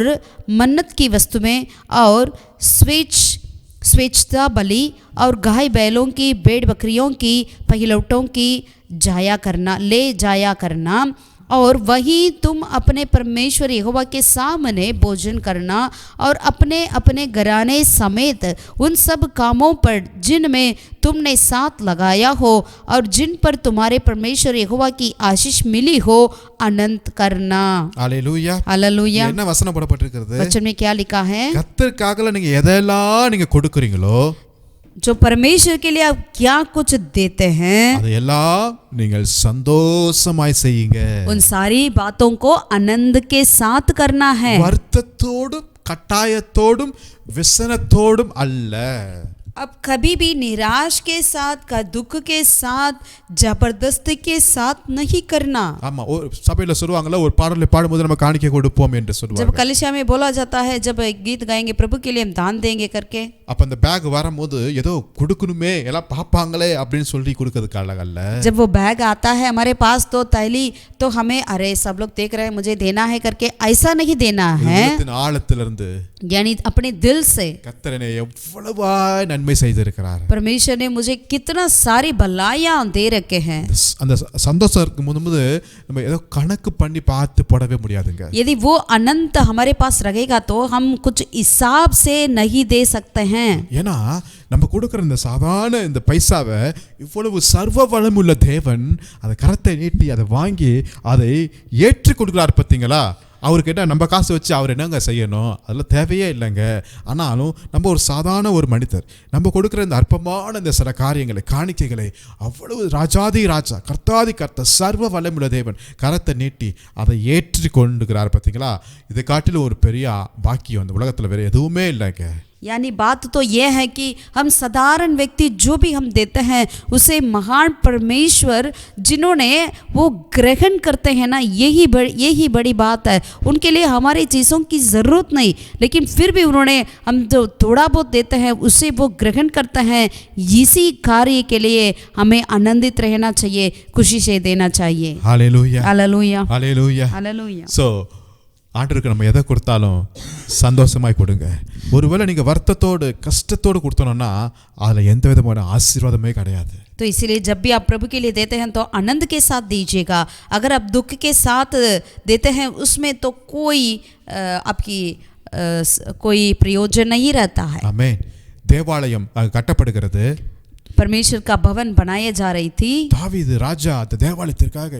मन्नत की वस्तुएं और स्वेच्छा बलि और गाय बैलों की भेड़ बकरियों की पहिलौटों की ले जाया करना. और वही तुम अपने परमेश्वर यहोवा के सामने भोजन करना और अपने अपने घराने समेत उन सब कामों पर जिनमें तुमने साथ लगाया हो और जिन पर तुम्हारे परमेश्वर यहोवा की आशीष मिली हो आनंद करना. அல்லேலூயா. हालेलुया. என்ன வசனம் போடப்பட்டிருக்கிறது? वचन में क्या लिखा है? கர்த்தருக்காக நீங்க எதெல்லாம் நீங்க கொடுக்குறீங்களோ, जो परमेश्वर के लिए आप क्या कुछ देते हैं, அதையெல்லாம் நீங்கள் சந்தோஷமாய் செய்யுங்க. उन सारी बातों को आनंद के साथ करना है. வருத்தத்தோடும் கட்டாயத்தோடும் விசனத்தோடும் அல்ல. अब कभी भी निराश के साथ का दुख के साथ जबरदस्ती के साथ नहीं करना. ஆமா, ஒரு சபையில சொல்லுவாங்கல்ல, ஒரு பாடலை பாடும்போது நம்ம காணிக்கை கொடுப்போம் என்று जब சொல்லுவாங்க. कलिसिया में बोला जाता है जब एक गीत गाएंगे प्रभु के लिए हम दान देंगे करके, அப்ப அந்த பேக் வரும்போது ஏதோ கொடுக்கணுமே எல்லாம் பாப்பாங்களே அப்படின்னு சொல்லி கொடுக்கிறதுக்கு அழகல்ல. जब वो बैग आता है हमारे पास तो तैली तो हमें अरे सब लोग देख रहे हैं मुझे देना है करके ऐसा नहीं देना है. உள்ளத்தின் ஆழத்திலிருந்து यानी अपने दिल से கர்த்தர் என்னை எவ்வளவாய் நன்மை செய்திருக்கிறார், परमेश्वर ने मुझे कितना सारी भलाइयां दे रखे हैं. அந்த சந்தோஷம் இருக்கும்போது நம்ம ஏதோ கணக்கு பண்ணி பார்த்து போடவே முடியாதுங்க. यदि वो अनंत हमारे पास रहेगा तो हम कुछ हिसाब से नहीं दे सकते हैं. ஏன்னா நம்ம கொடுக்குற இந்த சாதாரண இந்த பைசாவை இவ்வளவு சர்வ வளமுள்ள தேவன் அதை கரத்தை நீட்டி அதை வாங்கி அதை ஏற்றி கொடுக்கிறார் பார்த்தீங்களா? அவருக்கு என்ன நம்ம காசு வச்சு அவர் என்னங்க செய்யணும், அதெல்லாம் தேவையே இல்லைங்க. ஆனாலும் நம்ம ஒரு சாதாரண ஒரு மனிதர், நம்ம கொடுக்குற இந்த அற்பமான இந்த சில காரியங்களை, காணிக்கைகளை அவ்வளவு ராஜாதி ராஜா, கர்த்தாதி கர்த்தர், சர்வ வல்லமுள்ள தேவன் கரத்தை நீட்டி அதை ஏற்றி கொண்டுக்கிறார். பார்த்தீங்களா, இதை காட்டிலும் ஒரு பெரிய பாக்கியம் இந்த உலகத்தில் வேறு எதுவுமே இல்லைங்க. यानी बात तो यह है कि हम साधारण व्यक्ति जो भी हम देते हैं उसे महान परमेश्वर जिन्होंने वो ग्रहण करते हैं ना, यही बड़ी बात है। उनके लिए हमारी चीज़ों की ज़रूरत नहीं, लेकिन फिर भी उन्होंने हम जो थोड़ा बहुत देते हैं उसे वो ग्रहण करते हैं। इसी कार्य के लिए हमें आनंदित रहना चाहिए, खुशी से देना चाहिए। Hallelujah, hallelujah, hallelujah, hallelujah. So ஆண்டவருக்கு நம்ம எதை கொடுத்தாலும் சந்தோஷமாய் கொடுங்க. ஒருவேளை நீங்கள் வருத்தத்தோடு கஷ்டத்தோடு கொடுத்தோன்னா அதில் எந்த விதமான ஆசீர்வாதமே கிடையாது. तो इसीलिए जब भी आप प्रभु के लिए देते हैं तो आनंद के साथ दीजिएगा। अगर आप दुख के साथ देते हैं उसमें तो कोई आपकी कोई प्रयोजन नहीं रहता है। ஆமென். தேவாலயம் கட்டப்படுகிறது, परमेश्वर का भवन बनाया जा रही थी। தாவீது ராஜா அந்த தேவாலயத்திற்காக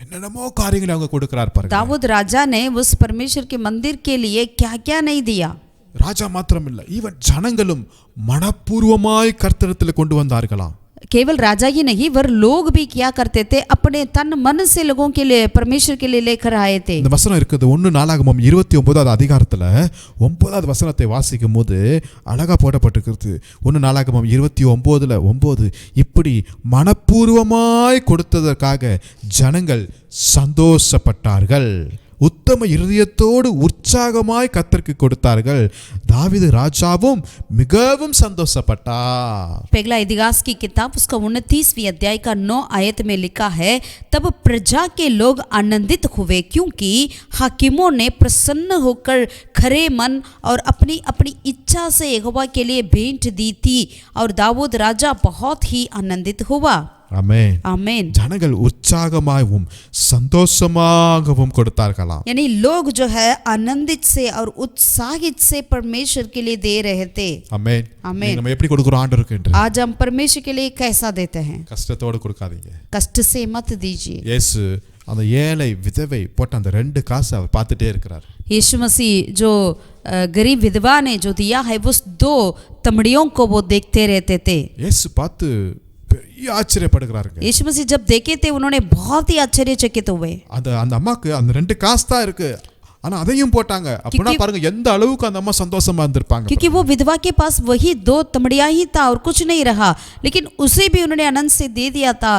என்னென்னமோ காரியங்களை அவங்க கொடுக்கிறார் பாருங்க. दाऊद राजा ने उस परमेश्वर के मंदिर के लिए क्या क्या नहीं दिया। ராஜா மாத்திரமில்லை, ஈவன் ஜனங்களும் மனப்பூர்வமாய் கர்த்தரிடத்தில் கொண்டு வந்தார்களாம். केवल राजा ही नहीं, वर लोग भी क्या करते थे, अपने तन मन से लोगों के लिए परमेश्वर के लिए लेकर आए थे। இந்த வசனம் இருக்குது 1 நாளாகமம் 29வது அதிகாரத்துல 9வது வசனத்தை வாசிக்கும் போது அழகா போடப்பட்டிருக்கிறது. 1 நாளாகமம் 29:9 இப்படி மனப்பூர்வமாய் கொடுத்ததற்காக ஜனங்கள் சந்தோஷப்பட்டார்கள், உத்தம இருதயத்தோடு உற்சாகமாய் கர்த்தருக்கு கொடுத்தார்கள், தாவீது ராஜாவும் மிகவும் சந்தோஷப்பட்டார். पहला इतिहास की किताब उसका 29वीं अध्याय का 9 आयत में लिखा है, तब प्रजा के लोग आनंदित हुए क्योंकि हाकिमों ने प्रसन्न होकर खरे मन और अपनी अपनी इच्छा से यहोवा के लिए भेंट दी थी, और दाऊद राजा बहुत ही आनंदित हुआ। ஆமென், आमीन। ஜனங்கள் உற்சாகமாகவும் சந்தோஷமாகவும் கொடுத்தார்களாம். यानी लोग जो है आनंदित से और उत्साहित से परमेश्वर के लिए दे रहे थे। ஆமென், ஆமென்। நம்ம எப்படி கொடுக்கிறோம் ஆண்டவருக்கு என்று? आज हम परमेश्वर के लिए कैसा देते हैं? கஷ்டத்தோடு கொடுக்காதீங்க. कष्ट से मत दीजिए। இயேசு அந்த ஏழை விதவை போட்ட அந்த 2 காசை அவர் பார்த்துட்டே இருக்கிறார். यीशु मसीह जो गरीब विधवा ने जो दिया है उस 2 तमड़ियों को वो देखते रहते थे। இயேசு பார்த்து பெரிய ஆச்சரியப்படுகிறாருங்க. यीशु मसीह जब देखे थे उन्होंने बहुत ही आश्चर्यचकित हुए। அந்த அம்மாக்கு அந்த 2 காசு தான் இருக்கு, ஆனா அதையும் போட்டாங்க. அப்படின்னா பாருங்க எந்த அளவுக்கு அந்த அம்மா சந்தோஷமா இருந்திருப்பாங்க. क्योंकि वो विधवा के पास वही 2 तमड़ियां ही था और कुछ नहीं रहा, लेकिन उसे भी उन्होंने आनंद से दे दिया था।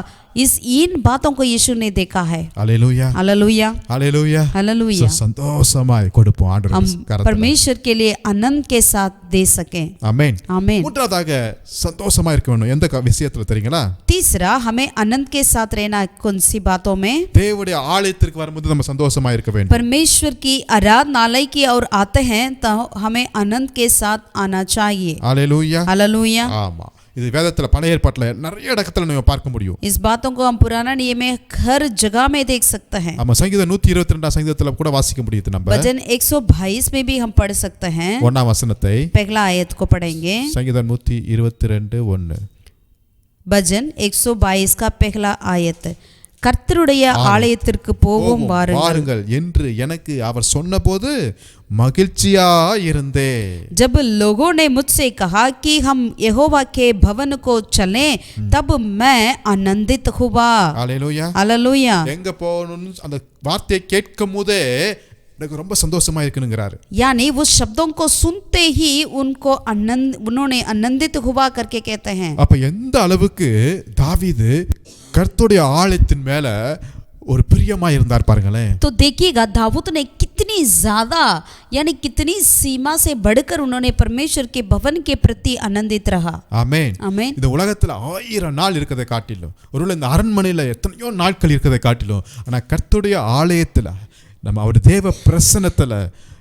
इन बातों को यीशु ने देखा है। Hallelujah, hallelujah, hallelujah, hallelujah. சந்தோஷமாய் கொடுப்போம் ஆண்டவர் हम கரத்துல. परमेश्वर के लिए आनंद के साथ दे सकें। ஆமென், आमीन। மூன்றாவதாக சந்தோஷமா இருக்க வேண்டும். எந்த விஷயத்துல தெரியுங்களா? तीसरा, हमें आनंद के साथ रहना कौन सी बातों में? தேவனுடைய ஆலயத்திற்கு வரும்போது நம்ம சந்தோஷமா இருக்க வேண்டும். परमेश्वर की आराधनालय की ओर आते हैं तो हमें आनंद के साथ आना चाहिए। Hallelujah, hallelujah. ஆமா, இது வேதத்துல பழைய ஏற்பாட்டுல நிறைய இடத்துல நம்ம பார்க்க முடியும். इस बातों को हम पुराना नियम में हर जगह में देख सकते हैं। நம்ம சங்கீதம் 122 சங்கீதத்துல கூட வாசிக்க முடியுது. நம்ம भजन 122 में भी हम पढ़ सकते हैं। 1ஆம் வசனத்தை पहला आयत को पढ़ेंगे। சங்கீதம் 122:1 भजन 122 का पहला आयत, கர்த்தருடைய ஆலயத்திற்கு போவோம் வாருங்கள் என்று எனக்கு அவர் சொன்னபோது மகிழ்ச்சியா இருந்தே। जब लोगों ने मुझसे कहा कि हम यहोवा के भवन को चलें, तब मैं आनंदित हुआ। Hallelujah, hallelujah. எங்க போகணும்னு அந்த வார்த்தையை கேட்கும் போதே எனக்கு ரொம்ப சந்தோஷமா இருக்குங்கிறாரு। यानी वो शब्दों को सुनते ही उन्होंने आनंदित हुआ करके कहते हैं। அப்ப எந்த அளவுக்கு தாவீது கர்த்தருடைய ஆலயத்தின் மேல ஒரு பிரியமா இருந்தார் பாருங்களேன்। तो देखिएगा दाऊद ने कितनी ज्यादा यानी कितनी सीमा से बढ़कर उन्होंने परमेश्वर के भवन के प्रति आनंदित रहा। ஆமென், ஆமென்। இந்த உலகத்துல 1000 நாள் இருக்கதை காட்டிலும், ஒருவேளை இந்த அரண்மனையில எத்தனையோ நாட்கள் இருக்கதை காட்டிலும், ஆனா கர்த்தருடைய ஆலயத்துல நம்ம அவருடைய தேவ பிரசன்னத்துல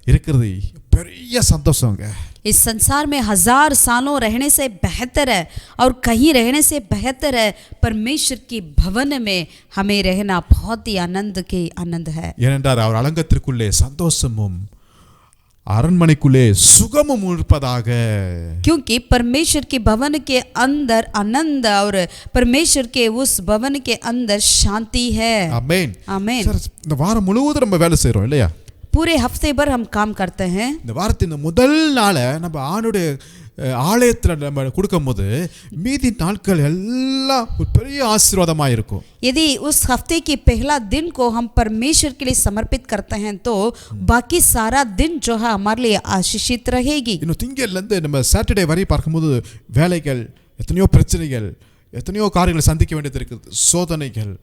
இருக்கிறது பெரிய சந்தோஷங்க। इस संसार में 1000 सालों रहने से बेहतर है और कहीं रहने से बेहतर है परमेश्वर के भवन में हमें रहना बहुत ही आनंद है। ஏனென்றால் அவர் அலங்கத்திற்குள்ளே சந்தோஷமும் அரண்மனைக்குள்ளே சுகமும் இருப்பதாக। क्योंकि परमेश्वर के भवन के अंदर आनंद और परमेश्वर के उस भवन के अंदर शांति है। ஆமென், आमीन। சார், இந்த வாரம் முழுவதும் நம்ம வேலை செய்றோம் இல்லையா? पूरे हफ्ते भर हम काम करते हैं। இந்த வாரத்தின் முதல் நாளை நம்ம ஆணுடைய ஆலயத்தில் நம்ம கொடுக்கும்போது மீதி நாட்கள் எல்லாம் ஒரு பெரிய ஆசீர்வாதமாக இருக்கும். यदि उस हफ्ते के पहला दिन को हम परमेश्वर के लिए समर्पित करते हैं तो बाकी सारा दिन जो है हमारे लिए आशीषित रहेगी. இன்னும் திங்கள்லேருந்து நம்ம சாட்டர்டே வரை பார்க்கும்போது வேலைகள், எத்தனையோ பிரச்சனைகள், எத்தனையோ காரியங்களை சந்திக்க வேண்டியது இருக்குது, சோதனைகள்,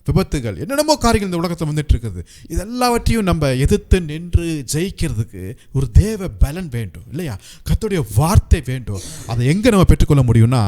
விபத்துகள், என்னென்னமோ காரியங்கள் இந்த உலகத்தில் வந்துட்டு இருக்குது. இதெல்லாவற்றையும் நம்ம எதிர்த்து நின்று ஜெயிக்கிறதுக்கு ஒரு தேவ பலன் வேண்டும் இல்லையா? கர்த்தருடைய வார்த்தை வேண்டும். அதை எங்கே நம்ம பெற்றுக்கொள்ள முடியும்னா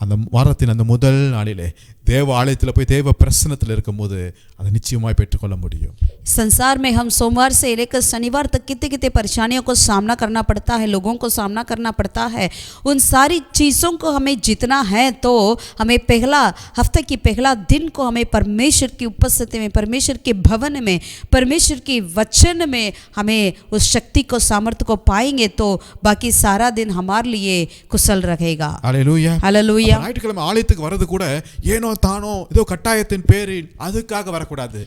அந்த வாரத்தின் அந்த முதல் நாளிலே தேவ ஆலயத்தில் போய் தேவ பிரசன்னத்தில் இருக்கும்போது அதை நிச்சயமாய் பெற்றுக்கொள்ள முடியும். संसार में हम सोमवार से लेकर शनिवार तक कितने कितने परेशानियों को सामना करना पड़ता है, लोगों को सामना करना पड़ता है. उन सारी चीज़ों को हमें जीतना है तो हमें पहला हफ्ते की पहला दिन को हमें परमेश्वर की उपस्थिति में, परमेश्वर के भवन में, परमेश्वर के वचन में हमें उस शक्ति को, सामर्थ्य को पाएंगे तो बाकी सारा दिन हमारे लिए कुशल रहेगा. அல்லேலூயா. हालेलुया. ஞாயிற்றுக்கிழமை ஆலயத்துக்கு வர்றது கூட ஏனோ தானோ ஏதோ கட்டாயத்தின் பேரில் அதுக்காக வரக்கூடாது,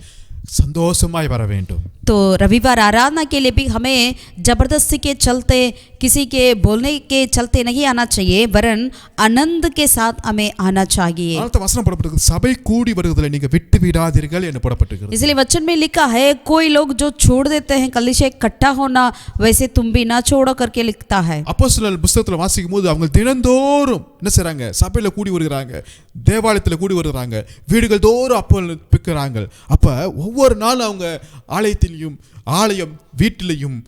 संतोषमाय வர வேண்டும். तो रविवार आराधना के लिए भी हमें जबरदस्ती के चलते, किसी के बोलने के चलते नहीं आना चाहिए, वरन आनंद के साथ हमें आना चाहिए. அடுத்த வசனம் போடப்பட்டிருக்கு, சபை கூடி வருவதில்லை நீங்க விட்டு விடாதீர்கள் என்று போடப்பட்டிருக்கு. इसलिए वचन में लिखा है कोई लोग जो छोड़ देते हैं कलीसिया इकट्ठा होना, वैसे तुम भी ना छोड़ो करके लिखता है. அப்போஸ்தலர் புத்தகத்துல வாசிக்கும் போது அவங்க தினந்தோறும் என்ன செய்றாங்க? சபையில கூடி வருகிறாங்க, தேவாலயத்துல கூடி வருகிறாங்க, வீடுகள் தோறும் அப்போஸ்தலர் பிக்கிறாங்க. அப்ப ஒவ்வொரு நாளும் அவங்க ஆலயத்திலையும் ஆலயம் வீட்டிலையும்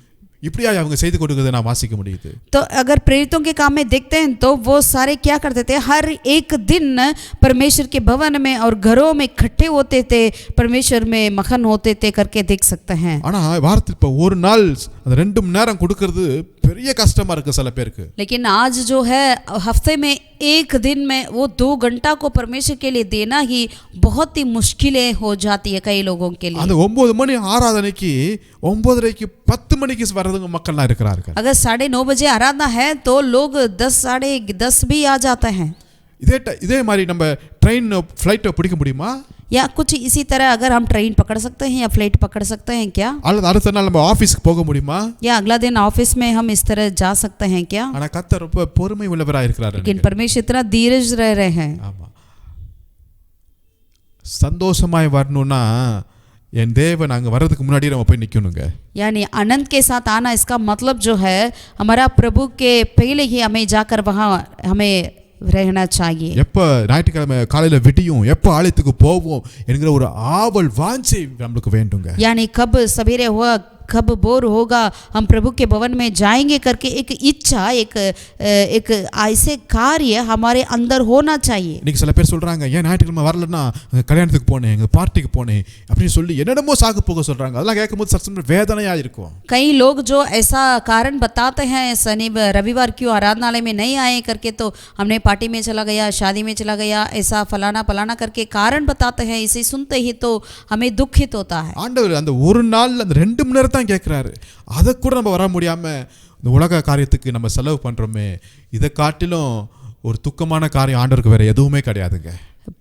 இப்படியா அவங்க செய்து கொடுக்கிறதை நான் வாசிக்க முடியுது. तो अगर प्रेरितों के काम में देखते हैं तो वो सारे क्या करते थे, हर एक दिन परमेश्वर के भवन में और घरों में इकट्ठे होते थे, परमेश्वर में मगन होते थे करके देख सकते हैं. ஆனா வாரத்தில் இப்போ ஒரு நாள் அந்த 2 மணி நேரம் கொடுக்கிறது பெரிய கஷ்டமா இருக்கு சில பேருக்கு. लेकिन आज जो है हफ्ते में एक दिन में वो 2 घंटा को परमेश्वर के लिए देना ही बहुत ही मुश्किलें हो जाती है कई लोगों के लिए. அந்த 9 மணி ஆராதனைக்கு 9:30க்கு 10 மணிக்கு வரதுங்க மக்கள்லாம் இருக்கிறார்கள். अगर 9:30 बजे आराधना है तो लोग 10 साढ़े 10 भी आ जाते हैं. இதே மாதிரி நம்ம ட்ரெயின் ஃப்ளைட்டை பிடிக்க முடியுமா? या कुछ इसी तरह अगर हम ट्रेन पकड़ सकते हैं या फ्लाइट पकड़ सकते हैं क्या? அல்லது அடுத்த நாள் நம்ம ஆபீஸ்க்கு போக முடியுமா? या अगला दिन ऑफिस में हम इस तरह जा सकते हैं क्या? ஆனா கர்த்தர் ரொம்ப பொறுமை உள்ளவராய் இருக்கிறார். लेकिन परमेश्वर इतना धीरज रह रहे हैं. ஆமா. சந்தோஷமாய் வரணும்னா என் தேவன் அங்க வர்றதுக்கு முன்னாடி நம்ம போய் நிக்கணுங்க. यानी आनंद के साथ आना, इसका मतलब जो है हमारा प्रभु के पहले ही हमें जाकर वहाँ हमें रहना चाहिए. எப்ப ஞாயிற்றுக்கிழமை காலையில விடியும், எப்ப ஆலயத்துக்கு போவோம் என்கிற ஒரு ஆவல் வாஞ்சை நமக்கு வேண்டுங்க. यानी कब सवेरे हुआ, कब बोर होगा, हम प्रभु के भवन में जाएंगे करके एक इच्छा, एक ऐसे कार्य हमारे अंदर होना चाहिए. இன்னைக்கு சில பேர் சொல்றாங்க, ஏன் ஞாயிற்றுக்கிழமை வரலன்னா கல்யாணத்துக்கு போனேன், எங்க பார்ட்டிக்கு போனேன் அப்படின்னு சொல்லி என்னென்னமோ சாக்கு போக சொல்றாங்க. அதெல்லாம் கேட்கும்போது சற்று வேதனையா இருக்கும். कई लोग जो ऐसा कारण बताते हैं, रविवार क्यों आराधनालय में नहीं आए करके, तो हमने पार्टी में चला गया, शादी में चला गया, ऐसा फलाना करके कारण बताते हैं. इसे सुनते ही तो हमें दुखित होता है. ஆண்டவர் அந்த ஒரு நாள் அந்த 2 மணி நேரம் தான் கேட்கிறாரு. அதை கூட நம்ம வர முடியாம இந்த உலக காரியத்துக்கு நம்ம செலவு பண்றோமே, இதை காட்டிலும் ஒரு துக்கமான காரியம் ஆண்டவருக்கு வேற எதுவுமே கிடையாதுங்க.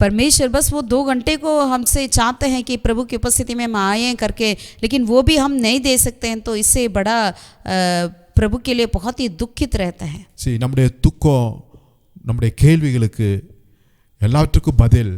परमेश्वर बस वो 2 घंटे को हमसे चाहते हैं कि प्रभु की उपस्थिति में हम आए करके, लेकिन वो भी हम नहीं दे सकते हैं, तो इससे बड़ा प्रभु के लिए बहुत ही दुखित रहता है. சரி, நம்முடைய துக்கம், நம்முடைய கேள்விகளுக்கு எல்லாத்துக்கும் பதில்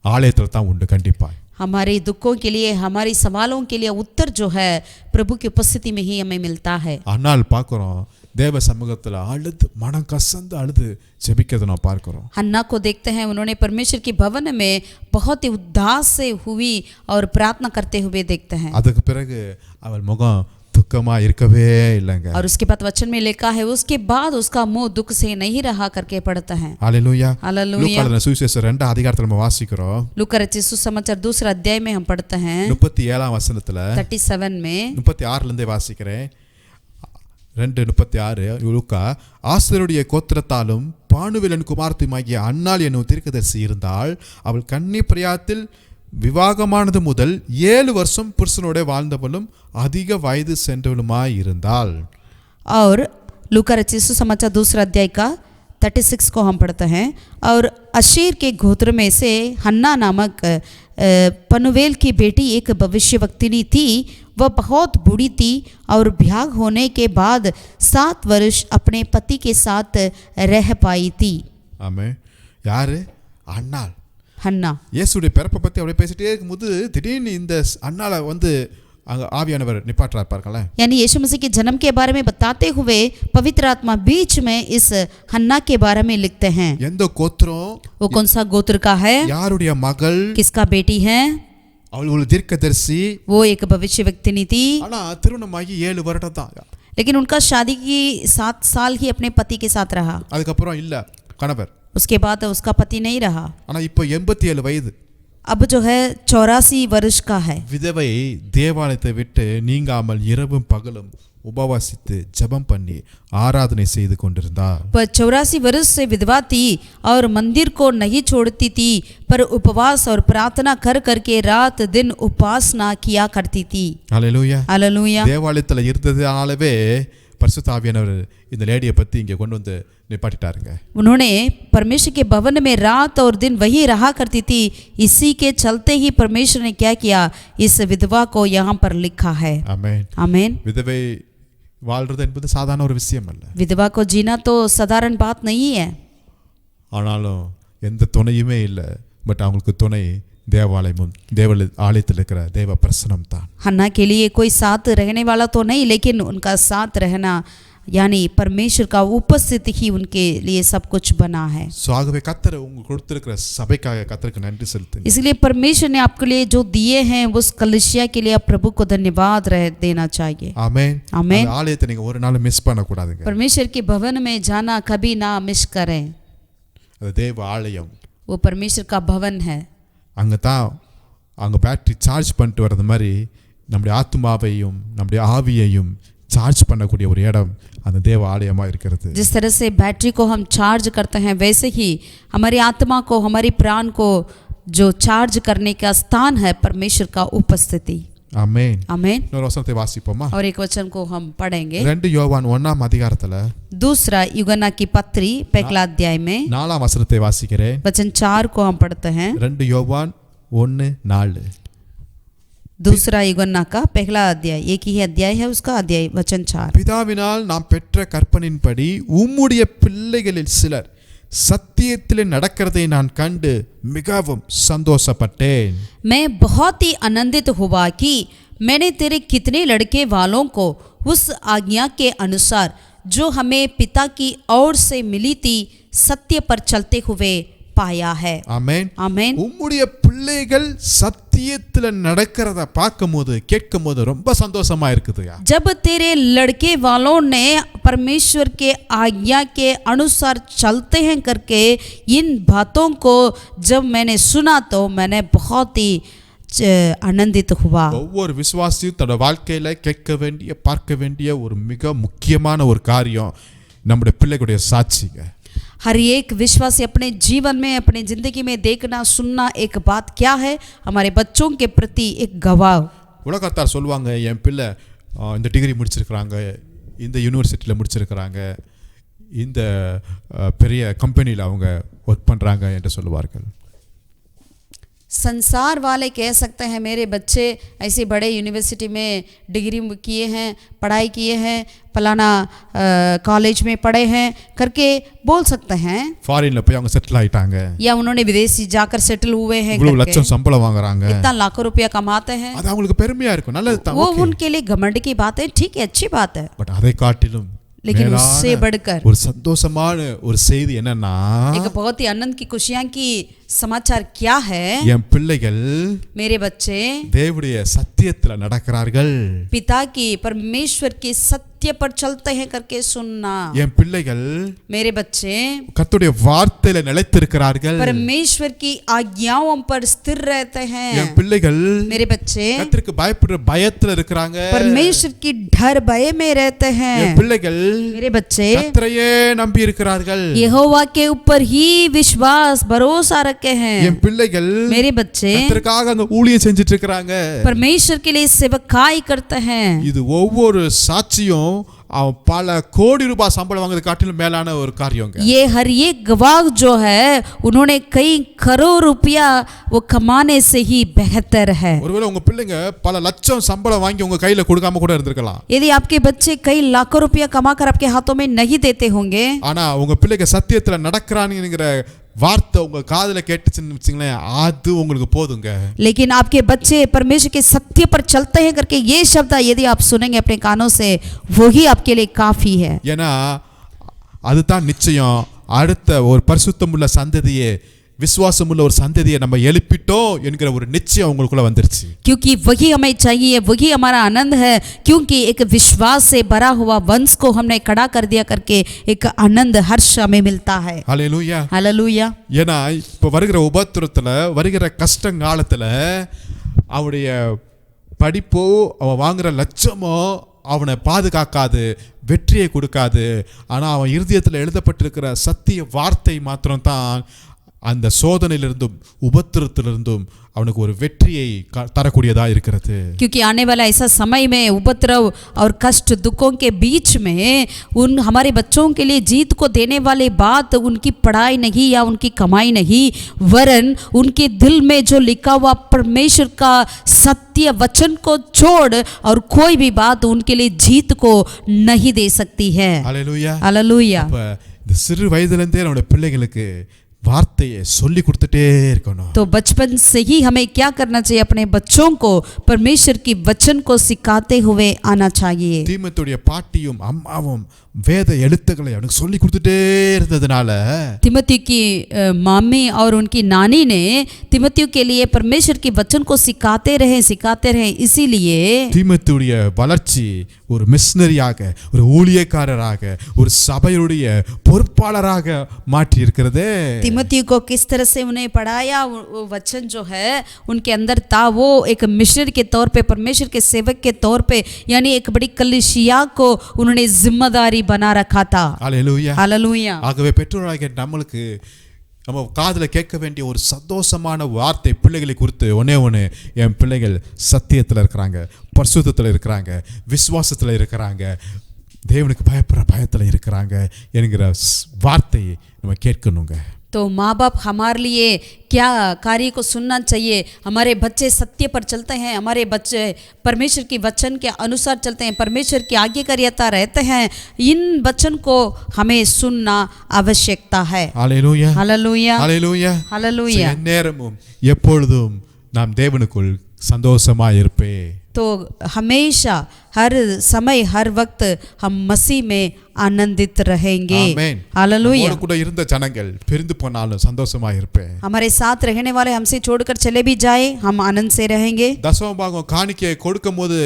ஆலயத்தில் தான் உண்டு கண்டிப்பா. हमारे दुखों के लिए, हमारे सवालों के लिए उत्तर जो है प्रभु की उपस्थिति में ही हमें मिलता है. ஆனால் பார்க்கிறோம் தேவ சமூகத்தில் அழுது மனம் கசந்து அழுது ஜெபிக்கிறதை நான் பார்க்கிறோம். हन्ना को देखते हैं, उन्होंने परमेश्वर के भवन में बहुत ही उदास से हुई और प्रार्थना करते हुए देखते हैं. அதுக்கு பிறகு அவள் முகம் துக்கமா இருக்கவே இல்லைங்க. और उसके बाद वचन में लिखा है उसके बाद उसका मुंह दुख से नहीं रहा करके पढ़ता है. हालेलूया. हालेलूया. லூக்கால சுவிசேஷம் 2 அதிகாரத்துல நம்ம வாசிக்கிறோம். लूका रचित सुसमाचार 2 अध्याय में हम पढ़ते हैं 37 வசனத்துல 37 में 36 இருந்தே வாசிக்கிறேன். 2:36 லூக்கா, ஆசேருடைய கோத்திரத்தாலும் பானுவேலின் குமாரத்தியுமாகிய அன்னாள் என்னும் தீர்க்கதரிசி இருந்தாள். அவள் கன்னி பிராயத்தில் விவாகமானது முதல் 7 வருஷம் புருஷனோட வாழ்ந்தவளும் அதிக வயது சென்றவளுமாய் இருந்தாள். और लूका रचित सुसमाचार 2 अध्याय का 36 को हम पढ़ते हैं. और अशेर के गोत्र में से हन्ना नामक पनुवेल की बेटी एक भविष्यवक्तिनी थी। वह बहुत बूढ़ी थी और ब्याह होने के बाद 7 वर्ष अपने पति के साथ रह पाई थी। ஆமென். யாரு? அன்னாள். हन्ना। இயேசுடைய பிறப்பை பற்றி அப்படியே பேசிட்டே இருக்கும்போது திடீர்னு இந்த அன்னாளை வந்து அங்கே ஆவியானவர் நிப்பாட்டுறார் பாருங்களேன். यानी यीशु मसीह के जन्म के बारे में बताते हुए पवित्र आत्मा बीच में इस हन्ना के बारे में लिखते हैं। எந்த கோத்திரம்? वो कौन सा गोत्र का है? யாருடைய மகள்? किसका बेटी है? அவள் ஒரு தீர்க்கதரிசி. वो एक भविष्यवक्तिनी थी। ஆனா திருமணமாகி 7 வருடம் தான். लेकिन उनका शादी की 7 साल ही अपने पति के साथ रहा। அதுக்கப்புறம் இல்ல கணவர். उसके बाद उसका पति नहीं रहा। ஆனா இப்போ 87 வயது. अब जो है 84 वर्ष का है। விதவை தேவாலயத்தை விட்டு நீங்காமல் இரவும் பகலும் உபவாசித்து ஜெபம் பண்ணி ஆராதனை செய்து கொண்டிருந்தார். पर 84 वर्ष से विधवा थी और मंदिर को नहीं छोड़ती थी, पर उपवास और प्रार्थना कर करके रात दिन उपासना किया करती थी। ஹல்லேலூயா. हालेलुया। தேவாலயத்தில் இருந்ததுனாலவே பரிசுத்த ஆவியானவர் இந்த லேடியை பற்றி இங்கே கொண்டு வந்து நிப்பாட்டிட்டாருங்க. उन्होंने परमेश्वर के भवन में रात और दिन वही रहा करती थी। इसी के चलते ही परमेश्वर ने क्या किया, इस विधवा को यहाँ पर लिखा है। ஆமென். आमीन। விதவை வாழ்றது என்பது சாதாரண ஒரு விஷயம் அல்ல. विधवा को जीना तो साधारण बात नहीं है। ஆனாலும் எந்த துணையுமே இல்லை. பட் அவங்களுக்கு துணை தேவாலயமும் ஆலயத்தில் இருக்கிற தேவ பிரசனம் தான். हन्ना के लिए कोई साथ रहने वाला तो नहीं, लेकिन उनका साथ रहना यानी परमेश्वर का उपस्थिति ही उनके लिए सब कुछ बना है। ஸோ ஆகவே கர்த்தர் உங்களுக்கு கொடுத்திருக்கிற சபைக்காக கர்த்தருக்கு நன்றி செலுத்துங்க. इसलिए परमेश्वर ने आपके लिए जो दिए हैं उस कलीसिया के लिए आप प्रभु को धन्यवाद देना चाहिए। ஆமென். आमीन। அந்த ஆலயத்தை நீங்க ஒரு நாள் மிஸ் பண்ணக்கூடாதுங்க. परमेश्वर के भवन में जाना कभी ना मिस करें। அது தேவ ஆலயம். वो परमेश्वर का भवन है। அங்கே தான் அங்கே பேட்டரி சார்ஜ் பண்ணிட்டு வர்றது மாதிரி நம்முடைய ஆத்மாவையும் நம்முடைய ஆவியையும் சார்ஜ் பண்ணக்கூடிய ஒரு இடம் அந்த தேவ ஆலயமாக இருக்கிறது. जिस तरह से बैटरी को हम चार्ज करते हैं वैसे ही हमारी आत्मा को, हमारी प्राण को जो चार्ज करने का स्थान है परमेश्वर का उपस्थिति। ஆமென். आमीन। இன்னொரு வசனத்தை வாசிப்போமா? और एक वचन को हम पढ़ेंगे। 2 யோவான் 1ஆம் அதிகாரத்தில் दूसरा यूहन्ना की पत्री पहला अध्याय में 4ஆம் வசனத்தை வாசிக்கிறேன். वचन 4 को हम पढ़ते हैं। 2 யோவான் 1:4. दूसरा यूहन्ना का पहला अध्याय, एक ही अध्याय है उसका, अध्याय वचन 4। பிதாவினால் நாம் பெற்ற கற்பனையின்படி உம்முடைய பிள்ளைகளில் சிலர் சத்தியத்திலே நடக்கிறதை நான் கண்டு மிகவும் சந்தோஷப்பட்டேன். मैं बहुत ही आनंदित हुआ कि मैंने तेरे कितने लड़के वालों को उस आज्ञा के अनुसार जो हमें पिता की ओर से मिली थी सत्य पर चलते हुए पाया है। ஆமென். आमीन। உம்முடைய பிள்ளைகள் சத்தியத்துல நடக்கிறத பார்க்கும்போது கேட்கும்போது ரொம்ப சந்தோஷமா இருக்குதுயா. जब तेरे लड़के वालों ने परमेश्वर के आज्ञा के अनुसार चलते हैं करके इन बातों को जब मैंने सुना तो मैंने बहुत ही आनंदित हुआ। ஒவ்வொரு விசுவாசியும் தன்னோட வாழ்க்கையில கேட்க வேண்டிய பார்க்க வேண்டிய ஒரு மிக முக்கியமான ஒரு காரியம் நம்முடைய பிள்ளைகளுடைய சாட்சிங்க. हर एक विश्वासी अपने जीवन में, अपनी जिंदगी में देखना सुनना एक बात क्या है, हमारे बच्चों के प्रति एक गवाह। உலகத்தார் சொல்லுவாங்க என் பிள்ளை இந்த டிகிரி முடிச்சிருக்கிறாங்க, இந்த யூனிவர்சிட்டியில் முடிச்சிருக்கிறாங்க, இந்த பெரிய கம்பெனியில் அவங்க ஒர்க் பண்ணுறாங்க என்று சொல்லுவார்கள். संसार वाले कह सकते हैं मेरे बच्चे ऐसे बड़े यूनिवर्सिटी में डिग्री किए हैं, पढ़ाई किए हैं, फलाना कॉलेज में पढ़े हैं करके बोल सकते हैं। ஃபாரின்ல போய் அவங்க செட்டில் ஆயிட்டாங்க, या उन्होंने विदेशी जाकर सेटल हुए हैं இவ்வளவு करके லட்சம் சம்பளம் வாங்குறாங்க, इतना लाखों रुपया कमाते हैं। அது அவங்களுக்கு பெருமையா இருக்கும், நல்லது தான், वो ஓகே. उनके लिए घमंड की बात है, ठीक है, अच्छी बात है। பட் அதை காட்டிலும் लेकिन மேலான उससे बढ़कर ஒரு சந்தோஷமான ஒரு செய்தி என்னன்னா, एक बहुत ही आनंद की खुशियां की समाचार क्या है, என் பிள்ளைகள் मेरे बच्चे தேவனுடைய சத்தியத்துல நடக்கிறார்கள், पिता की परमेश्वर के सत्य पर चलते हैं करके सुनना। என் பிள்ளைகள் मेरे बच्चे கர்த்தருடைய வார்த்தையில நிலைத்திருக்கிறார்கள், परमेश्वर की आज्ञाओं पर स्थिर रहते हैं। என் பிள்ளைகள் मेरे बच्चे கர்த்தருக்கு பயப்படுற பயத்துல இருக்கிறாங்க, परमेश्वर की डर भय में रहते हैं। என் பிள்ளைகள் मेरे बच्चे கர்த்தரையே நம்பி இருக்கிறார்கள், यहोवा के ऊपर ही विश्वास भरोसा रखे हैं। என் பிள்ளைகள் मेरे बच्चे கர்த்தருக்காக அந்த ஊழியம் செஞ்சிட்டு இருக்கிறாங்க, परमेश्वर के लिए सेवकाई करते हैं। இது ஒவ்வொரு சாட்சியும் அவன் பல கோடி ரூபாய் சம்பளம் வாங்குறது காட்டிலும் மேலான ஒரு காரியங்க. ये हर एक गवाह जो है उन्होंने कई करोड़ रुपया वो कमाने से ही बेहतर है। ஒருவேளை உங்க பிள்ளைங்க பல லட்சம் சம்பளம் வாங்கி உங்க கையில கொடுக்காம கூட இருந்திருக்கலாம். यदि आपके बच्चे कई लाखों रुपया कमाकर आपके हाथों में नहीं देते होंगे, ஆனா உங்க பிள்ளைங்க சத்தியத்துல நடக்கறானுங்கிற வார்த்தை उங்க காதுல கேட்டுச்சுன்னு வெச்சீங்களேன், அது உங்களுக்கு போதுங்க. लेकिन आपके बच्चे परमेश्वर के सत्य पर चलते हैं करके ये शब्द यदि आप सुनेंगे अपने कानों से, वही आपके लिए काफी है। ஏன்னா அதுதான் நிச்சயம். அடுத்த ஒரு பரிசுத்தமுள்ள சந்ததியை, விசுவாசமுள்ள ஒரு சந்ததியை நம்ம எழுப்பிட்டோம் என்கிற ஒரு நிச்சயம் உங்களுக்குள்ள வந்துருச்சு. क्योंकि वही हमें चाहिए, वही हमारा आनंद है, क्योंकि एक विश्वास से भरा हुआ वंश को हमने खड़ा कर दिया करके एक आनंद हर्ष हमें मिलता है। ஹல்லேலூயா. हालेलुया। ஏன்னா இப்போ வருகிற உபத்திரத்துல, வருகிற கஷ்டங்காலத்துல அவனுடைய படிப்போ அவன் வாங்குற லட்சமோ அவனை பாதுகாக்காது, வெற்றியை கொடுக்காது. ஆனால் அவன் இருதயத்தில் எழுதப்பட்டிருக்கிற சத்திய வார்த்தை மாத்திரம்தான் அந்த சோதனையிலிருந்தும் உபத்திரத்திலிருந்தும் அவனுக்கு ஒரு வெற்றியை தரக்கூடியதா இருக்கிறது. क्योंकि आने वाला ऐसा समय में उपद्रव और कष्ट दुखों के बीच में उन हमारे बच्चों के लिए जीत को देने वाले बात उनकी पढ़ाई नहीं या उनकी कमाई नहीं, वरन उनके दिल में जो लिखा हुआ परमेश्वर का सत्य वचन को छोड़ और कोई भी बात उनके लिए जीत को नहीं दे सकती है। हालेलुया। हालेलुया। இந்த சிறு வயதிலிருந்தே நம்முடைய பிள்ளைகளுக்கு வார்த்தையை சொல்லி கொடுத்துட்டே இருக்கணும். तो बचपन से ही हमें क्या करना चाहिए? अपने बच्चों को परमेश्वर की वचन को सिखाते हुए आना चाहिए। தீமோத்தேயுடைய பாட்டியும் அம்மாவும் வேத எழுத்துக்களை அவனுக்கு சொல்லி கொடுத்துட்டே இருந்ததுனால तिमोथी की मामी और उनकी नानी ने तिमोथी के लिए परमेश्वर की वचन को सिखाते रहे। इसीलिए தீமோத்தேயுடைய வளர்ச்சி ஒரு மிஷனரியாக, ஒரு ஊழியக்காரராக, ஒரு சபையுடைய பொறுப்பாளராக மாற்றி இருக்கிறதே। तिमोथी को किस तरह से उन्हें पढ़ाया, वो वचन जो है उनके अंदर था, वो एक मिशनरी के तौर पे, परमेश्वर के सेवक के तौर पे, यानी एक बड़ी कलीसिया को उन्होंने जिम्मेदारी बना रखा था। हालेलुया। हालेलुया। ஆகவே பெற்றோராகிய நம்மளுக்கு நம்ம காதில் கேட்க வேண்டிய ஒரு சந்தோஷமான வார்த்தை பிள்ளைகளை குறித்து ஒன்று, என் பிள்ளைகள் சத்தியத்தில் இருக்கிறாங்க, பரிசுத்தத்தில் இருக்கிறாங்க, விசுவாசத்தில் இருக்கிறாங்க, தேவனுக்கு பயப்படுற பயத்தில் இருக்கிறாங்க என்கிற வார்த்தையை நம்ம கேட்கணுங்க। तो माँ बाप हमारे लिए क्या कार्य को सुनना चाहिए? हमारे बच्चे सत्य पर चलते हैं, हमारे बच्चे परमेश्वर की वचन के अनुसार चलते हैं, परमेश्वर की आज्ञाकारिता रहते हैं, इन वचन को हमें सुनना आवश्यकता है। हालेलुया। हालेलुया। हालेलुया। हालेलुया। நேரமும் எப்பொழுதும் நாம் தேவனுக்குள் சந்தோஷமாய் இருப்பே। तो हमेशा हर समय हर वक्त हम मसीह में आनंदित रहेंगे। आमीन। हालेलुया। கூட இருந்த ஜனங்கள் பிரிந்து போனாலும் சந்தோஷமா இருப்பேன்। हमारे साथ रहने वाले हमसे छोड़कर चले भी जाए, हम आनंद से रहेंगे। தசம பாகம் காணிக்கை கொடுக்கும்போது